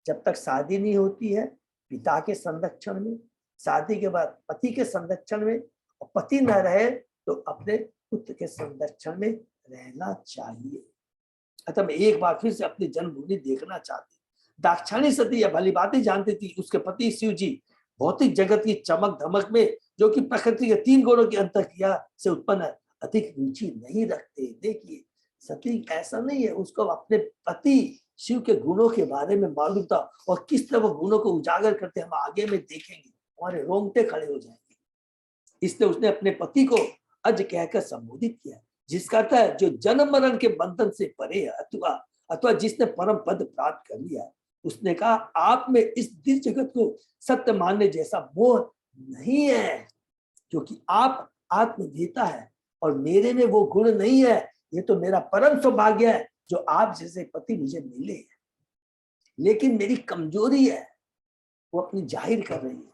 जब तक शादी नहीं होती है पिता के संरक्षण में, शादी के बाद पति के संरक्षण में, और पति न रहे तो अपने पुत्र के संरक्षण में रहना चाहिए। अतः मैं एक बार फिर से अपनी जन्मभूमि देखना चाहती। दाक्षायणी सती यह भली बात ही जानती थी, उसके पति शिव जी भौतिक जगत की चमक धमक में, जो कि प्रकृति के 3 गुणों की अंतःक्रिया से उत्पन्न है, अधिक रुचि नहीं रखते। देखिए सती ऐसा नहीं है, उसको अपने पति शिव के गुणों के बारे में मालूम था, और किस तरह वो गुणों को उजागर करते हम आगे में देखेंगे, हमारे रोंगटे खड़े हो जाएंगे। इसलिए उसने अपने पति को अज कहकर संबोधित किया, जिसका अर्थ है जो जन्म मरण के बंधन से परे है, अथवा जिसने परम पद प्राप्त कर लिया। उसने कहा आप में इस दिव्य जगत को सत्य मानने जैसा मोह नहीं है, क्योंकि आप आत्मवेता है और मेरे में वो गुण नहीं है। ये तो मेरा परम सौभाग्य है जो आप जैसे पति मुझे मिले हैं, लेकिन मेरी कमजोरी है वो अपनी जाहिर कर रही है।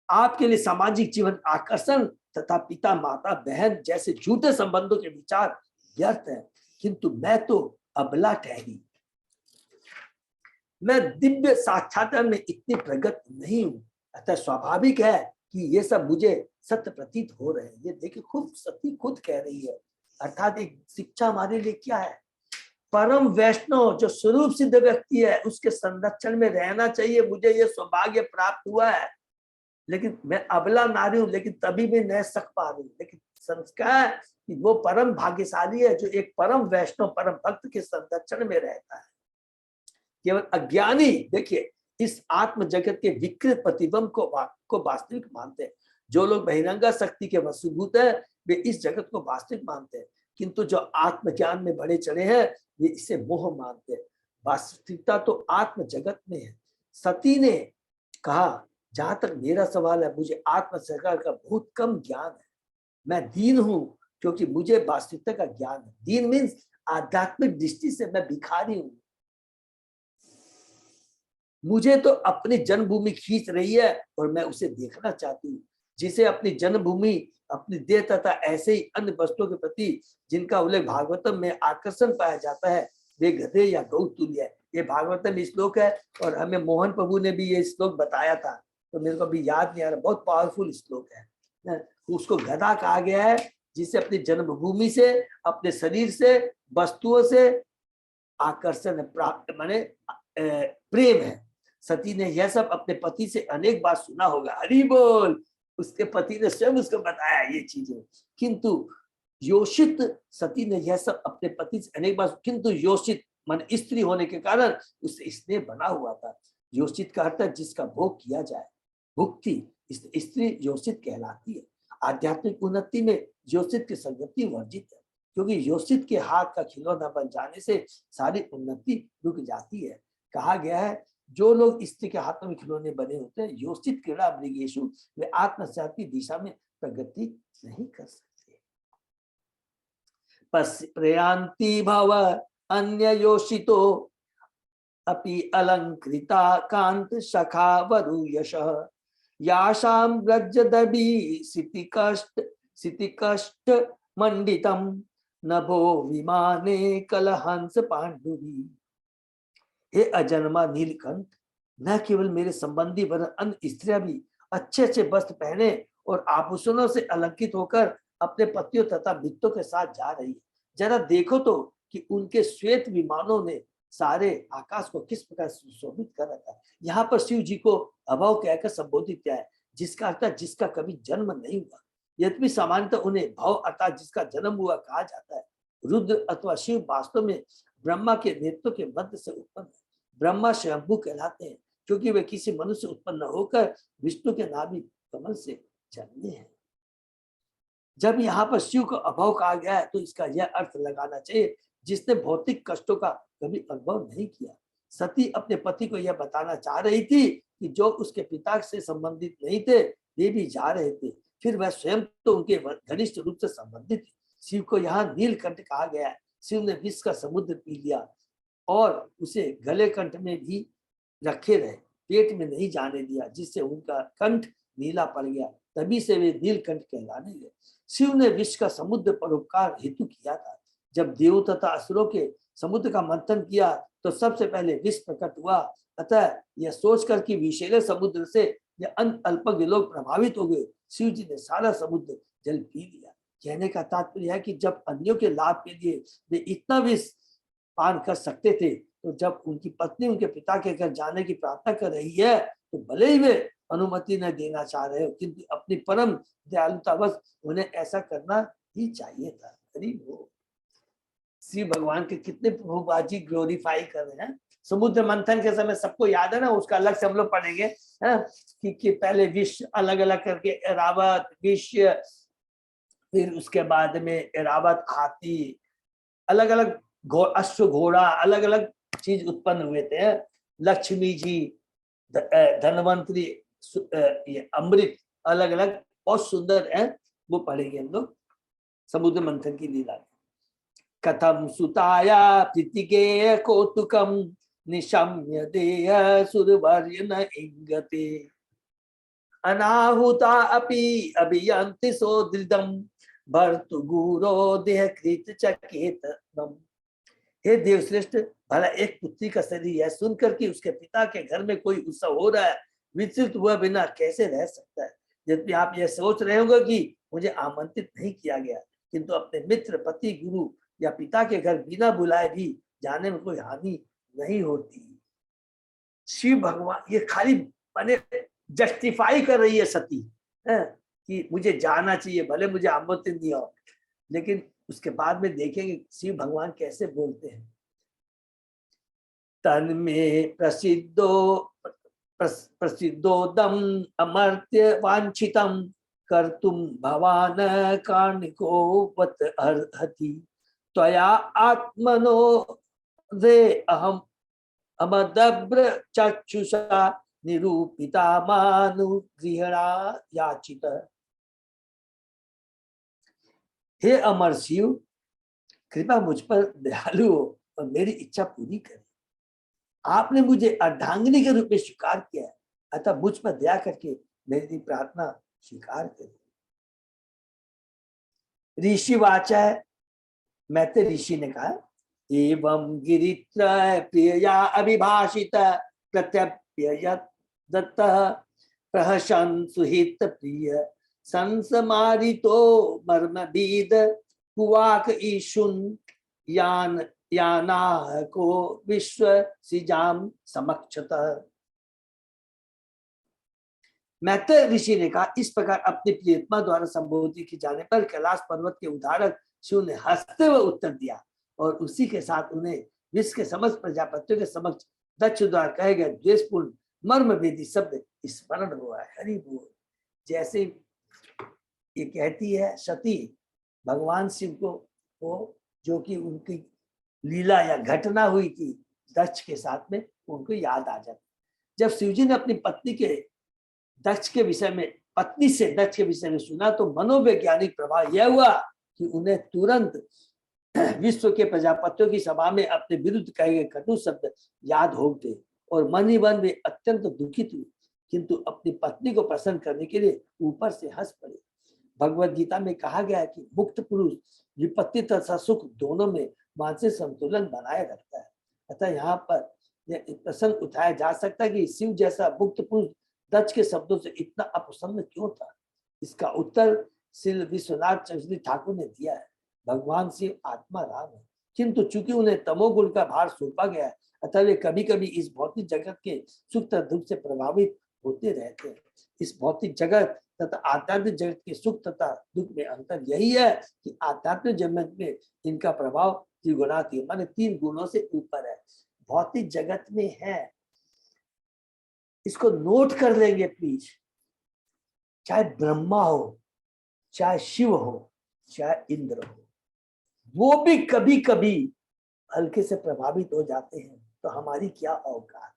आपके लिए सामाजिक जीवन आकर्षण तथा पिता माता बहन जैसे झूठे संबंधों के विचार व्यर्थ है, किंतु मैं तो अबला ठहरी। मैं दिव्य साक्षात्कार में इतनी प्रगत नहीं हूं, अतः स्वाभाविक है कि ये सब मुझे सत्य प्रतीत हो रहे हैं। ये देखिए खुद सती खुद कह रही है, अर्थात एक शिक्षा हमारे लिए क्या है, परम वैष्णव जो स्वरूप सिद्ध व्यक्ति है उसके संरक्षण में रहना चाहिए। मुझे ये सौभाग्य प्राप्त हुआ है, लेकिन मैं अबला नारी हूं, लेकिन तभी भी नहीं सक पा रही। लेकिन संस्कार कि वो परम भाग्यशाली है जो एक परम वैष्णव परम भक्त के संरक्षण में रहता है। केवल अज्ञानी देखिए इस आत्म जगत के विकृत प्रतिबिंब को वास्तविक मानते हैं। जो लोग बहिरंगा शक्ति के वशीभूत है वे इस जगत को वास्तविक मानते हैं, किंतु जो आत्मज्ञान में बढ़े चढ़े हैं वे इसे मोह मानते हैं। वास्तविकता तो आत्म जगत में है। सती ने कहा जहां तक मेरा सवाल है, मुझे आत्म सरकार का बहुत कम ज्ञान है। मैं दीन हूं क्योंकि मुझे वास्तविकता का ज्ञान है। दीन मीन्स आध्यात्मिक दृष्टि से मैं भिखारी हूं। मुझे तो अपनी जन्मभूमि खींच रही है और मैं उसे देखना चाहती हूँ, जिसे अपनी जन्मभूमि अपनी देह तथा ऐसे ही अन्य वस्तुओं के प्रति जिनका उल्लेख भागवतम में आकर्षण पाया जाता है वे गधे या गौ तुल्य है। ये भागवतम श्लोक है और हमें मोहन प्रभु ने भी ये श्लोक बताया था, तो मेरे को अभी याद नहीं आ रहा, बहुत पावरफुल श्लोक है। उसको गधा कहा गया है जिसे अपनी जन्मभूमि से अपने शरीर से वस्तुओं से आकर्षण प्राप्त माने प्रेम है। सती ने यह सब अपने पति से अनेक बार सुना होगा। हरि बोल, उसके पति ने स्वयं उसको बताया ये चीजें, किंतु योषित सती ने यह सब अपने पति से अनेक बार, किंतु योषित मन स्त्री होने के कारण उससे स्नेह बना हुआ था। योषित का अर्थ है जिसका भोग किया जाए, भुक्ति, स्त्री योषित कहलाती है। आध्यात्मिक उन्नति में योषित की संगति वर्जित है, क्योंकि योषित के हाथ का खिलौना बन जाने से सारी उन्नति रुक जाती है। कहा गया है जो लोग स्त्री के हाथों में खिलौने बने होते हैं योषित क्रीड़ा मृगेशु, वे आत्मसाती दिशा में प्रगति नहीं कर सकते। प्रयांति भव अन्य योषितो अपि अलंकृता कांत शखा वरु यश याशाम व्रजदबी सिति कष्ट मंडितम नभो विमाने कलहंस पांडुवी। हे अजन्मा नीलकंठ, न केवल मेरे संबंधी वरन अन्य स्त्रियां भी अच्छे अच्छे वस्त्र पहने और आभूषणों से अलंकित होकर अपने पतियों तथा मित्रों के साथ जा रही है। जरा देखो तो कि उनके श्वेत विमानों ने सारे आकाश को किस प्रकार सुशोभित कर रखा है। यहाँ पर शिव जी को अभव कहकर संबोधित किया है, जिसका अर्थ जिसका कभी जन्म नहीं हुआ। यद्यपि सामान्यतः उन्हें भव अर्थात जिसका जन्म हुआ कहा जाता है। रुद्र अथवा शिव वास्तव में ब्रह्मा के नेत्रों के मध्य से उत्पन्न है। ब्रह्मा स्वयंभू कहलाते हैं क्योंकि वे किसी मनुष्य से उत्पन्न होकर विष्णु के नाभि कमल से जन्मे हैं। जब यहाँ पर शिव का अभाव कहा गया है तो इसका यह अर्थ लगाना चाहिए जिसने भौतिक कष्टों का कभी अनुभव नहीं किया। सती अपने पति को यह बताना चाह रही थी कि जो उसके पिता से संबंधित नहीं थे वे भी जा रहे थे, फिर वह स्वयं तो उनके घनिष्ठ रूप से संबंधित थी। शिव को यहाँ नीलकंठ कहा गया है। शिव ने विष का समुद्र पी लिया और उसे गले कंठ में भी रखे रहे, पेट में नहीं जाने दिया, जिससे उनका कंठ नीला पड़ गया, तभी से वे नीलकंठ कहलाने लगे। शिव ने विष का समुद्र परोपकार हेतु किया था। जब देव तथा असुरों के समुद्र का मंथन किया तो सबसे पहले विष प्रकट हुआ। अतः यह सोचकर कि विषैले समुद्र से यह अल्पज्ञ लोग प्रभावित हो गए, शिव जी ने सारा समुद्र जल पी लिया। कहने का तात्पर्य है कि जब अन्यों के लाभ के लिए वे इतना विष पान कर सकते थे, तो जब उनकी पत्नी उनके पिता के घर जाने की प्रार्थना कर रही है तो भले ही वे अनुमति न देना चाह रहे हो, किंतु अपनी परम दयालुतावश उन्हें ऐसा करना ही चाहिए था। वो श्री भगवान के कितने प्रभुपाद ग्लोरीफाई कर रहे हैं। समुद्र मंथन के समय सबको याद है ना, उसका अलग से हम लोग पढ़ेंगे कि पहले विष अलग अलग करके एरावत विष, फिर उसके बाद में एरावत हाथी, अलग अलग अश्व घोड़ा, अलग अलग चीज उत्पन्न हुए थे। लक्ष्मी जी, धनवंतरी, ये अमृत, अलग अलग बहुत सुंदर है, वो पढ़ेंगे हम लोग समुद्र मंथन की लीला। कथम सुताया प्रीतिके कौतुकम निशम्य देय सुरवर्य न इंगते अनाहुता अपि अभियंति सोदृदम भर्तु गुरो देह कृत चकेतनम। हे देवश्रेष्ठ, भला एक पुत्री का शरीर है, सुनकर कि उसके पिता के घर में कोई उत्सव हो रहा है, विचलित हुआ बिना कैसे रह सकता है। यदि आप यह सोच रहे होंगे कि मुझे आमंत्रित नहीं किया गया, किंतु अपने मित्र, पति, गुरु या पिता के घर बिना बुलाए भी जाने में कोई हानि नहीं होती। शिव भगवान ये खाली माने जस्टिफाई कर रही है सती कि मुझे जाना चाहिए, भले मुझे आमंत्रित नहीं हो, लेकिन उसके बाद में देखेंगे शिव भगवान कैसे बोलते हैं। तन में प्रसिद्धोदम अमर्त्य वांछितम कर्तुम भवान कार्णिको वत अर्हति त्वया आत्मनो रे अहम अमदब्र चक्षुषा निरूपिता मानुगृहणा याचित। हे अमर शिव, कृपा मुझ पर दयालु हो और मेरी इच्छा पूरी करे। आपने मुझे अर्धांगिनी के रूप में स्वीकार किया है, अतः मुझ पर दया करके मेरी प्रार्थना स्वीकार करें। ऋषि वाचा है, मैत्रेय ऋषि ने कहा, एवं गिरित्रय प्रिया अभिभाषित प्रत्यप्य दत्त प्रहसन सुहित प्रिय संसमारितो मर्मभीद कुवाक ईशुन याना को विश्व सिजाम समक्षतः। मैत्रेय ऋषि ने कहा, इस प्रकार अपनी प्रियतमा द्वारा संबोधित की जाने पर कैलाश पर्वत के उदाहरक शिव ने हंसते हुए उत्तर दिया और उसी के साथ उन्हें विश्व के समस्त प्रजापतियों के समक्ष दक्ष द्वारा कहे गए द्वेषपूर्ण मर्मभेदी शब्द स्मरण हुआ है। हरि बोल। जैसे ये कहती है सती भगवान शिव को जो कि उनकी लीला या घटना हुई थी दक्ष के साथ में, उनको याद आ जाती। जब शिवजी ने अपनी पत्नी के दक्ष के विषय में, पत्नी से दक्ष के विषय में सुना तो मनोवैज्ञानिक प्रभाव यह हुआ कि उन्हें तुरंत विश्व के प्रजापतियों की सभा में अपने विरुद्ध कहे गए कटु शब्द याद हो गए और मन ही मन वे अत्यंत दुखित हुए, किंतु अपनी पत्नी को प्रसन्न करने के लिए ऊपर से हंस पड़े। भगवत गीता में कहा गया है कि मुक्त पुरुष विपत्ति तथा सुख दोनों में मानसिक संतुलन बनाए रखता है। अतः यहाँ पर यह प्रसंग उठाया जा सकता है कि शिव जैसा मुक्त पुरुष दक्ष के शब्दों से इतना अप्रसन्न क्यों था। इसका उत्तर श्री विश्वनाथ चक्रवर्ती ठाकुर ने दिया है। भगवान शिव आत्मा राम है, किंतु चूंकि उन्हें तमोगुण का भार सौंपा गया है, अतः वे कभी कभी इस भौतिक जगत के सुख तथा दुख से प्रभावित होते रहते हैं। इस भौतिक जगत तथा आध्यात्मिक जगत के सुख तथा दुख में अंतर यही है कि आध्यात्मिक जगत में इनका प्रभाव त्रिगुणातीत माने 3 गुणों से ऊपर है, भौतिक जगत में है। इसको नोट कर लेंगे प्लीज। चाहे ब्रह्मा हो, चाहे शिव हो, चाहे इंद्र हो, वो भी कभी कभी हल्के से प्रभावित हो जाते हैं, तो हमारी क्या औकात।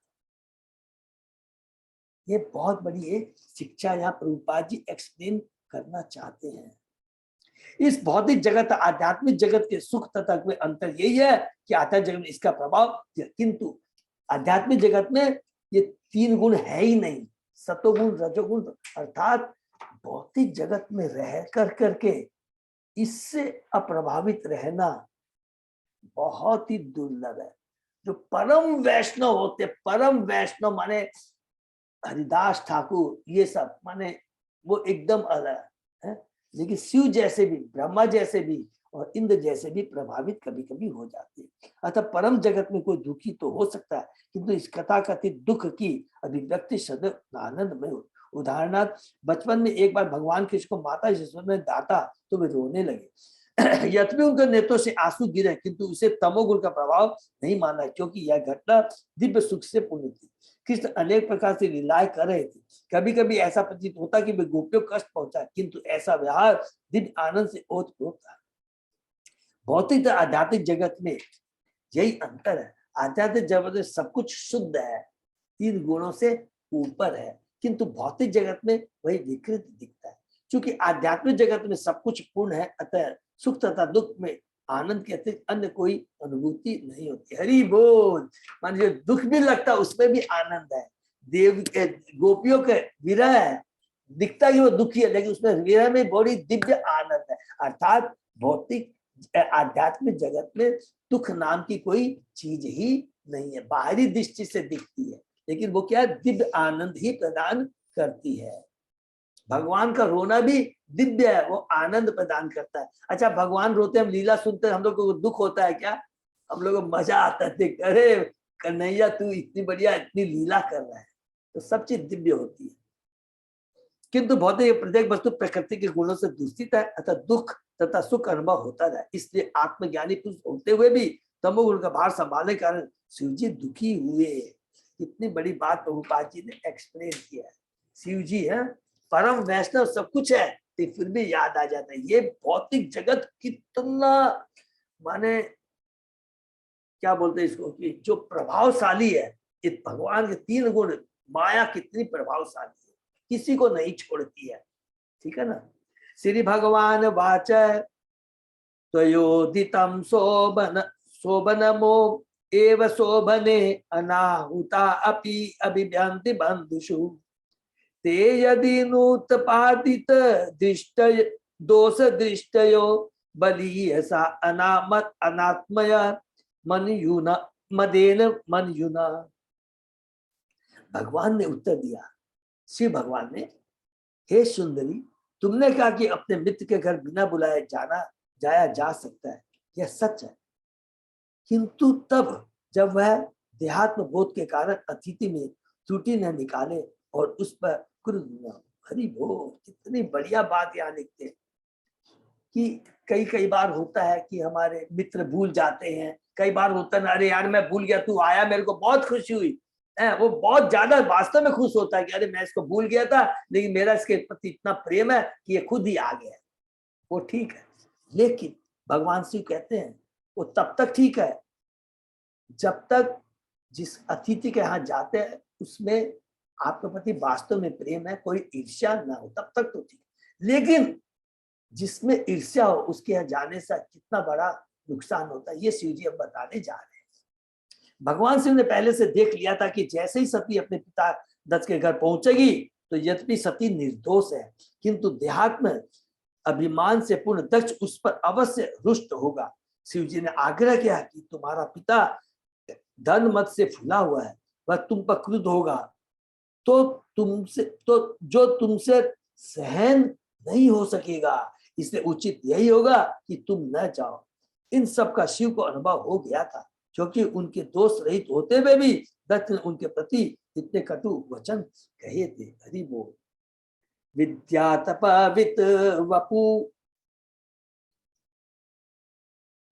ये बहुत बड़ी एक शिक्षा यहाँ प्रभुपाद जी एक्सप्लेन करना चाहते हैं। इस भौतिक जगत आध्यात्मिक जगत के सुख तथा में अंतर यही है कि आध्यात्मिक जगत में इसका प्रभाव, किंतु आध्यात्मिक जगत में ये 3 गुण है ही नहीं, सतोगुण रजोगुण, अर्थात भौतिक जगत में रह करके इससे अप्रभावित रहना बहुत ही दुर्लभ है। जो परम वैष्णव होते, परम वैष्णव माने हरिदास ठाकुर, ये सब माने वो एकदम अलग है। लेकिन शिव जैसे भी, ब्रह्मा जैसे भी और इंद्र जैसे भी प्रभावित कभी कभी हो जाते हैं। अतः परम जगत में कोई दुखी तो हो सकता है, किंतु इस कथा कथित दुख की अभिव्यक्ति सदैव आनंद में हो। उदाहरणार्थ, बचपन में एक बार भगवान कृष्ण को माता यशोदा ने डांटा तो वे रोने लगे। यद्यपि उनके नेत्रों से आंसू गिरे, किंतु उसे तमोगुण का प्रभाव नहीं माना, क्योंकि यह घटना दिव्य सुख से पूर्ण थी। कृष्ण अनेक प्रकार से लीलाएं कर रहे थे। कभी कभी ऐसा प्रतीत होता कि वे गोपियों को कष्ट पहुंचा, किंतु ऐसा व्यवहार दिव्य आनंद से ओतप्रोत था। भौतिक आध्यात्मिक जगत में यही अंतर है। आध्यात्मिक जगत में सब कुछ शुद्ध है, 3 गुणों से ऊपर है, किंतु भौतिक जगत में वही विकृत दिखता है। क्योंकि आध्यात्मिक जगत में सब कुछ पूर्ण है, अतः सुख तथा दुख में आनंद के अतिरिक्त अन्य कोई अनुभूति नहीं होती। हरि बोल। मान जो दुख भी लगता है उसमें भी आनंद है। देव के गोपियों के विरह है, दिखता कि वो दुखी है, लेकिन उसमें विरह में बड़ी दिव्य आनंद है। अर्थात भौतिक आध्यात्मिक जगत में दुख नाम की कोई चीज ही नहीं है, बाहरी दृष्टि से दिखती है, लेकिन वो क्या दिव्य आनंद ही प्रदान करती है। भगवान का रोना भी दिव्य है, वो आनंद प्रदान करता है। अच्छा, भगवान रोते, हम लीला सुनते हैं, हम लोग को दुख होता है क्या? हम लोग को मजा आता है, अरे कन्हैया तू इतनी बढ़िया इतनी लीला कर रहा है, तो सब चीज दिव्य होती है। किंतु भौतिक प्रत्येक वस्तु प्रकृति के गुणों से दूषित है, अतः दुख तथा सुख अनुभव होता है। इसलिए आत्मज्ञानी पुरुष होते हुए भी तमोगुण का भार संभालने के कारण शिव जी दुखी हुए। इतनी बड़ी बात प्रभुपाद जी ने एक्सप्लेन किया है। शिव जी है परम वैष्णव, सब कुछ है, तो फिर भी याद आ जाता है ये भौतिक जगत कितना माने क्या बोलते हैं इसको, कि जो प्रभावशाली है। इस भगवान के 3 गुण, माया कितनी प्रभावशाली है, किसी को नहीं छोड़ती है। ठीक है ना। श्री भगवान वाच त्वयोदितं शोभनमो एव शोभने अनाहुता अपि अभिभ्यन्ति बन्धुषु ते यदि नूतपादित दृष्ट दोष दृष्टयो बलीयसा अनामत अनात्मया मन युना मदेन मन युना। भगवान ने उत्तर दिया, शिव भगवान ने, हे सुंदरी, तुमने कहा कि अपने मित्र के घर बिना बुलाए जाया जा सकता है, यह सच है, किंतु तब जब वह देहात्म बोध के कारण अतिथि में त्रुटि न निकाले और उस पर क्रुद्ध न हो। हरि बोल। कितनी बढ़िया बात यहाँ लिखते हैं कि कई बार होता है कि हमारे मित्र भूल जाते हैं। कई बार होता है ना, अरे यार मैं भूल गया, तू आया, मेरे को बहुत खुशी हुई है। वो बहुत ज्यादा वास्तव में खुश होता है कि अरे मैं इसको भूल गया था, लेकिन मेरा इसके प्रति इतना प्रेम है कि ये खुद ही आ गया। वो ठीक है, लेकिन भगवान शिव कहते हैं वो तब तक ठीक है जब तक जिस अतिथि के यहाँ जाते हैं उसमें आपके प्रति वास्तव में प्रेम है, कोई ईर्ष्या ना हो, तब तक तो ठीक। लेकिन जिसमें ईर्ष्या हो उसके यहाँ जाने से कितना बड़ा नुकसान होता है, ये शिव जी अब बताने जा रहे हैं। भगवान शिव ने पहले से देख लिया था कि जैसे ही सती अपने पिता दत्त के घर पहुंचेगी तो यद्यपि सती निर्दोष है, किंतु देहात्म अभिमान से पूर्ण दक्ष उस पर अवश्य रुष्ट होगा। शिव जी ने आग्रह किया कि तुम्हारा पिता धन मत से फूला हुआ है, वह तुम पर क्रुद्ध होगा तो जो तुमसे सहन नहीं हो सकेगा, इसलिए उचित यही होगा कि तुम न जाओ। इन सब का शिव को अनुभव हो गया था, क्योंकि उनके दोष रहित होते हुए भी दत्त ने उनके प्रति इतने कटु वचन कहे थे। हरि बोल। विद्या तपवित वपु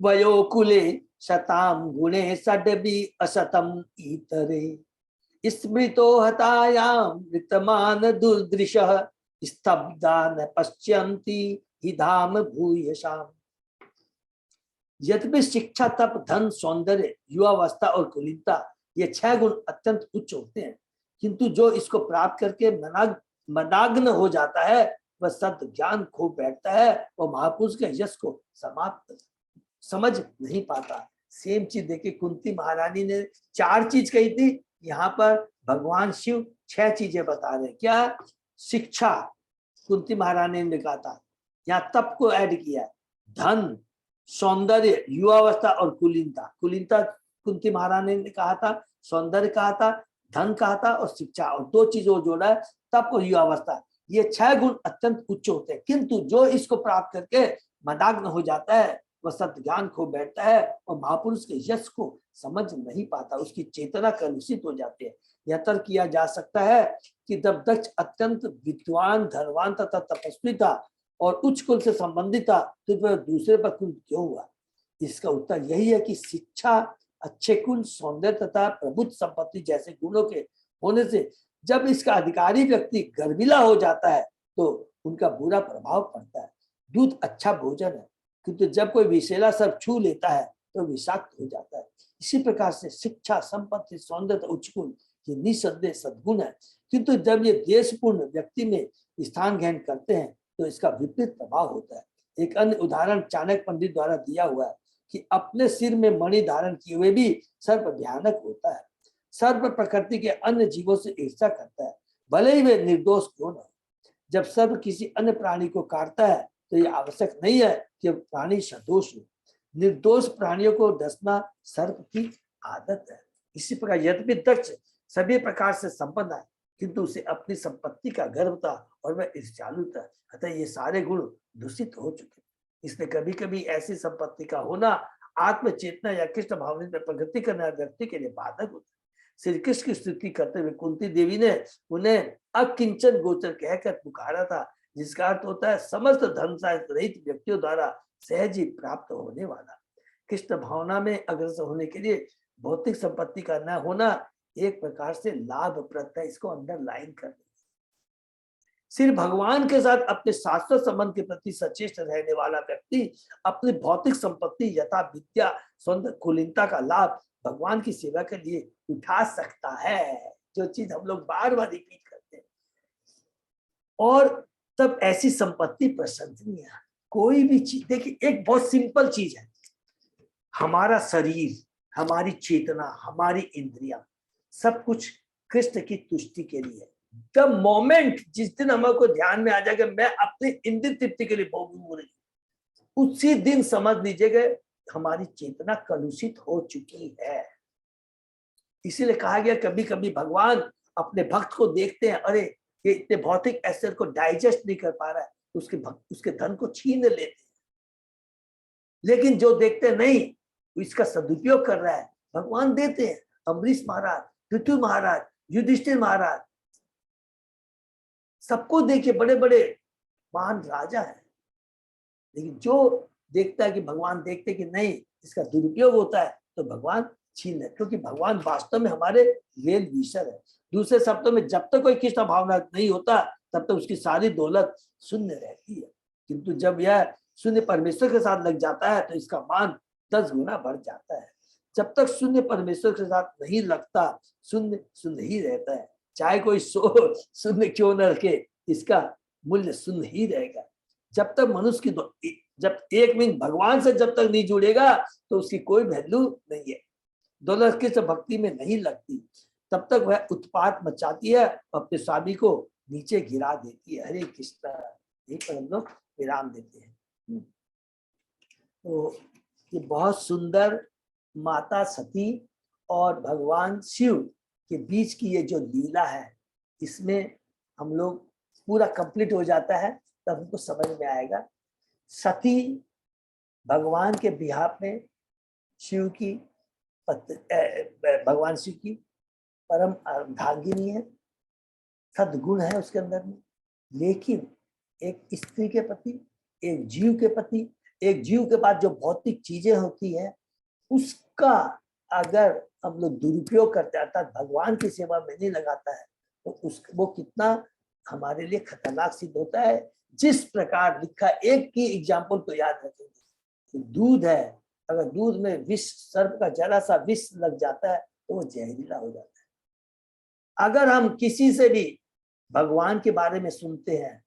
वयोकुले शताम गुणे षड्भि असतम इतरे स्मृतो हतायाम वितमान दुर्दृशः स्तब्धा न पश्यन्ति हि धाम भूयशाम। यद्यपि शिक्षा, तप, धन, सौंदर्य, युवावस्था और कुलीनता ये 6 गुण अत्यंत उच्च होते हैं, किंतु जो इसको प्राप्त करके मनाग्न हो जाता है वह सत्य ज्ञान खो बैठता है और महापुरुष के यश को समाप्त समझ नहीं पाता। सेम चीज देखिए, कुंती महारानी ने 4 चीज कही थी, यहाँ पर भगवान शिव 6 चीजें बता रहे। क्या? शिक्षा कुंती महारानी ने कहा था, यहाँ तप को ऐड किया है, धन, सौंदर्य, युवावस्था और कुलीनता। कुलीनता कुंती महारानी ने कहा था, सौंदर्य कहा था, धन कहा था और शिक्षा, और 2 चीजों जोड़ा है, तप और युवावस्था। ये 6 गुण अत्यंत उच्च होते हैं, किंतु जो इसको प्राप्त करके मदाग्न हो जाता है वह सत्य ज्ञान खो बैठता है और महापुरुष के यश को समझ नहीं पाता, उसकी चेतना कलुषित हो जाती है। यह तर्क किया जा सकता है कि जब दक्ष अत्यंत विद्वान, धनवान तथा तपस्वी था और उच्च कुल से संबंधित था, तो वह दूसरे पर कुल क्यों हुआ? इसका उत्तर यही है कि शिक्षा, अच्छे कुल, सौंदर्य तथा प्रबुद्ध संपत्ति जैसे गुणों के होने से जब इसका अधिकारी व्यक्ति गर्विला हो जाता है तो उनका बुरा प्रभाव पड़ता है। दूध अच्छा भोजन है, किंतु जब कोई विषैला सर्प छू लेता है तो विषाक्त हो जाता है। इसी प्रकार से शिक्षा, संपत्ति, सौंदर्य, उच्च गुण ये निसंदेह सद्गुण है, किंतु जब ये देशपूर्ण व्यक्ति में स्थान ग्रहण करते हैं तो इसका विपरीत प्रभाव होता है। एक अन्य उदाहरण चाणक्य पंडित द्वारा दिया हुआ है कि अपने सिर में मणि धारण किए हुए भी सर्प भयानक होता है। सर्प प्रकृति के अन्य जीवों से ईर्ष्या करता है, भले ही वे निर्दोष क्यों न हो। जब सर्प किसी अन्य प्राणी को काटता है तो यह आवश्यक नहीं है कि प्राणी सदोष हो। निर्दोष प्राणियों को डसना सर्प की आदत है। इसी प्रकार यद्यपि दक्ष सभी प्रकार से संपन्न है, किंतु उसे अपनी संपत्ति का गर्व था और वह ईर्ष्यालु था, अतः ये सारे गुण दूषित हो चुके। इसलिए कभी कभी ऐसी संपत्ति का होना आत्मचेतना या कृष्ण भावना में प्रगति करने वाले व्यक्ति के लिए बाधक होता है। श्री कृष्ण की स्तुति करते हुए कुंती देवी ने उन्हें अकिंचन गोचर कहकर पुकारा था, जिसका अर्थ होता है समस्त धन रहित व्यक्तियों द्वारा सहज ही प्राप्त होने वाला। कृष्ण भावना में अग्रसर होने के लिए भौतिक संपत्ति का न होना एक प्रकार से लाभप्रद है। इसको अंडरलाइन कर दें। सिर्फ भगवान के साथ अपने शाश्वत संबंध के प्रति सचेत रहने वाला व्यक्ति अपनी भौतिक संपत्ति यथा विद्या, सौंदर्य, कुलीनता का लाभ भगवान की सेवा के लिए उठा सकता है, जो चीज हम लोग बार बार रिपीट करते हैं। और तब ऐसी संपत्ति प्रशंसनीय है। कोई भी चीज देखिए, एक बहुत सिंपल चीज है, हमारा शरीर, हमारी चेतना, हमारी इंद्रियां, सब कुछ कृष्ण की तुष्टि के लिए। द मोमेंट जिस दिन हमको ध्यान में आ जाएगा मैं अपनी इंद्रिय तृप्ति के लिए भोगूंगा, उसी दिन समझ लीजिएगा हमारी चेतना कलुषित हो चुकी है। इसीलिए कहा गया कभी कभी भगवान अपने भक्त को देखते हैं, अरे ये इतने भौतिक एसेट को डाइजेस्ट नहीं कर पा रहा है, उसके धन को छीन लेते हैं। लेकिन जो देखते नहीं इसका सदुपयोग कर रहा है, भगवान देते हैं। अम्बरीश महाराज, पृथ्वी महाराज, युधिष्ठिर महाराज, सबको देखिए, बड़े बड़े महान राजा हैं। लेकिन जो देखता है कि भगवान देखते कि नहीं इसका दुरुपयोग होता है तो भगवान छीन ले, क्योंकि भगवान वास्तव में हमारे वेल विशर है। दूसरे शब्दों में जब तक कोई कृष्ण भावना नहीं होता तब तक उसकी सारी दौलत शून्य रहती है, किंतु जब यह शून्य परमेश्वर के साथ लग जाता है तो इसका मान 10 गुना बढ़ जाता है। जब तक शून्य परमेश्वर के साथ नहीं लगता, शून्य शून्य ही रहता है। चाहे कोई शून्य क्यों न रखे, इसका मूल्य शून्य ही रहेगा। जब तक मनुष्य की जब एक मिनट भगवान से जब तक नहीं जुड़ेगा तो उसकी कोई वैल्यू नहीं है। दौलत कृष्ण भक्ति में नहीं लगती तब तक वह उत्पात मचाती है, अपने स्वामी को नीचे गिरा देती है। हरे कृष्ण। यही पर हम लोग विराम देते हैं। तो ये बहुत सुंदर माता सती और भगवान शिव के बीच की ये जो लीला है, इसमें हम लोग पूरा कंप्लीट हो जाता है तब हमको समझ में आएगा। सती भगवान के बिहाफ में शिव की भगवान शिव की परम अर्धांगिनी है, सद्गुण है उसके अंदर में, लेकिन एक स्त्री के प्रति, एक जीव के प्रति, एक जीव के पास जो भौतिक चीजें होती है, उसका अगर हम लोग दुरुपयोग करते हैं, अर्थात भगवान की सेवा में नहीं लगाता है, तो वो कितना हमारे लिए खतरनाक सिद्ध होता है। जिस प्रकार लिखा, एक की एग्जाम्पल तो याद रखेंगे, दूध है, अगर दूध में विष, सर्प का जरा सा विष लग जाता है तो वो जहरीला हो जाता है। अगर हम किसी से भी भगवान के बारे में सुनते हैं,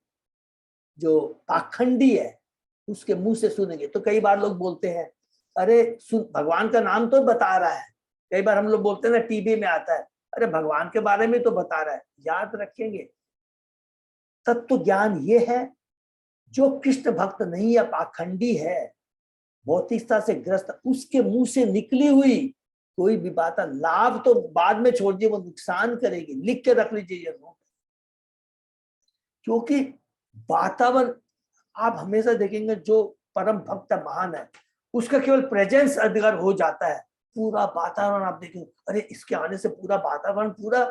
जो पाखंडी है, उसके मुंह से सुनेंगे तो कई बार लोग बोलते हैं, अरे सुन, भगवान का नाम तो बता रहा है। कई बार हम लोग बोलते हैं ना, टीवी में आता है, अरे भगवान के बारे में तो बता रहा है। याद रखेंगे, तत्व ज्ञान ये है, जो कृष्ण भक्त नहीं या पाखंडी है, भौतिकता से ग्रस्त, उसके मुंह से निकली हुई कोई भी बात, लाभ तो बाद में छोड़ दिए, वो नुकसान करेगी। लिख के रख लीजिए ये नोट, क्योंकि वातावरण आप हमेशा देखेंगे, जो परम भक्त महान है, उसका केवल प्रेजेंस अगर हो जाता है, पूरा वातावरण आप देखेंगे, अरे इसके आने से पूरा वातावरण पूरा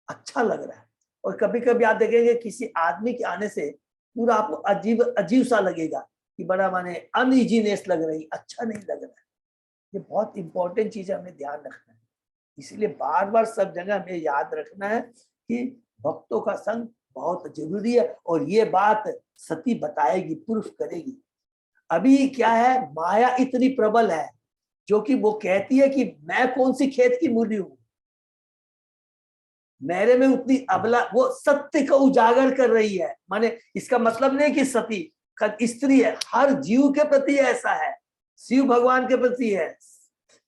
अच्छा लग रहा है। और कभी कभी आप देखेंगे किसी आदमी के आने से पूरा आपको अजीब अजीब सा लगेगा, कि बड़ा माने अनइजीनेस लग रही, अच्छा नहीं लग रहा है। ये बहुत इंपॉर्टेंट चीज है, हमें ध्यान रखना है। इसलिए बार बार सब जगह हमें याद रखना है कि भक्तों का संग बहुत जरूरी है, और ये बात सती बताएगी, प्रूफ करेगी। अभी क्या है, माया इतनी प्रबल है, जो कि वो कहती है कि मैं कौन सी खेत की मूली हूं, मेरे में उतनी अबला, वो सत्य को उजागर कर रही है। माने इसका मतलब नहीं कि सती स्त्री है, हर जीव के प्रति ऐसा है, शिव भगवान के प्रति है,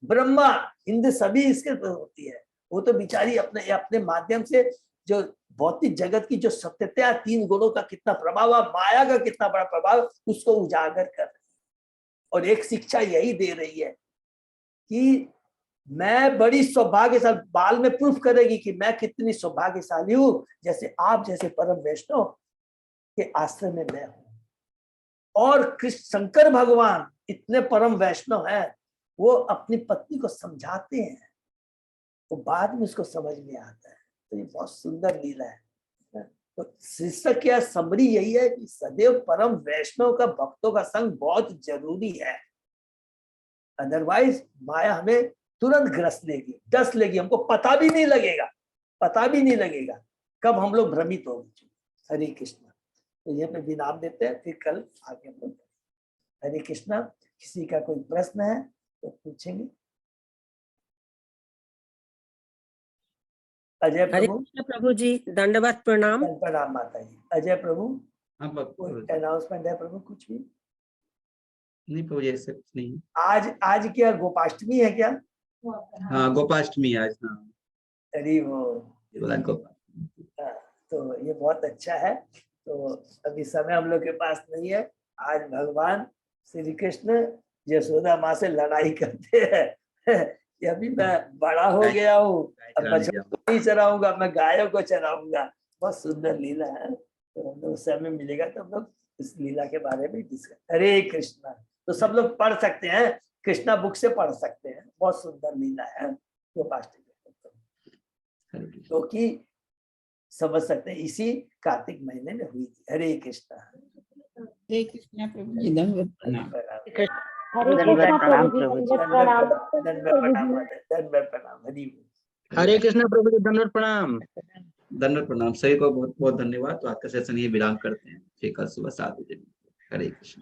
ब्रह्मा, इंद्र, सभी इसके प्रति होती है। वो तो बिचारी अपने अपने माध्यम से जो भौतिक जगत की जो सत्यता, तीन गुणों का कितना प्रभाव है, माया का कितना बड़ा प्रभाव, उसको उजागर कर रही है। और एक शिक्षा यही दे रही है कि मैं बड़ी सौभाग्यशाली, बाल में प्रूफ करेगी कि मैं कितनी सौभाग्यशाली हूं, जैसे आप जैसे परम वैष्णव के आश्रय में मैं हूं। और कृष्ण शंकर भगवान इतने परम वैष्णव हैं, वो अपनी पत्नी को समझाते हैं, वो बाद में उसको समझ में आता है। तो ये बहुत सुंदर लीला है। तो शीर्षक क्या, समरी यही है कि सदैव परम वैष्णव का, भक्तों का संग बहुत जरूरी है। अदरवाइज माया हमें तुरंत ग्रस लेगी, डस लेगी, हमको पता भी नहीं लगेगा कब हम लोग भ्रमित हो गए। हरे कृष्ण। तो ये पे विराम देते हैं, फिर कल आगे हम लोग। हरे कृष्णा। किसी का कोई प्रश्न है तो पूछेंगे। अजय हरे प्रभु। कृष्ण प्रभु जी, दंडवत प्रणाम। प्रणाम माता जी। अजय प्रभु, हाँ कोई अनाउंसमेंट है प्रभु? कुछ भी नहीं प्रभु, ऐसे कुछ नहीं। आज क्या गोपाष्टमी है क्या? हाँ, गोपाष्टमी आज। हाँ, अरे वो गोपाष्टमी। तो ये बहुत अच्छा है। तो अभी समय हम लोग के पास नहीं है। आज भगवान श्री कृष्ण यशोदा माँ से लड़ाई करते हैं कि अभी मैं बड़ा हो गया हूँ, अब बच्चों को नहीं चराऊंगा, मैं गायों को चराऊंगा। बहुत सुंदर लीला है। तो हम लोग समय मिलेगा तो हम लोग इस लीला के बारे में डिस्कस। हरे कृष्णा। तो सब लोग पढ़ सकते हैं, कृष्णा बुक से पढ़ सकते हैं। बहुत सुंदर लीला है जो कि समझ सकते हैं, इसी कार्तिक महीने में हुई थी। हरे कृष्णा। हरे कृष्णा प्रभु जी, दंडवत प्रणाम। दंडवत प्रणाम प्रभु जी। दंडवत प्रणाम। हरे कृष्णा प्रभु जी, दंडवत प्रणाम। दंडवत प्रणाम। सभी को बहुत बहुत धन्यवाद। तो आज का सेशन ये विराम करते हैं, फिर कल सुबह 7 बजे। हरे कृष्ण।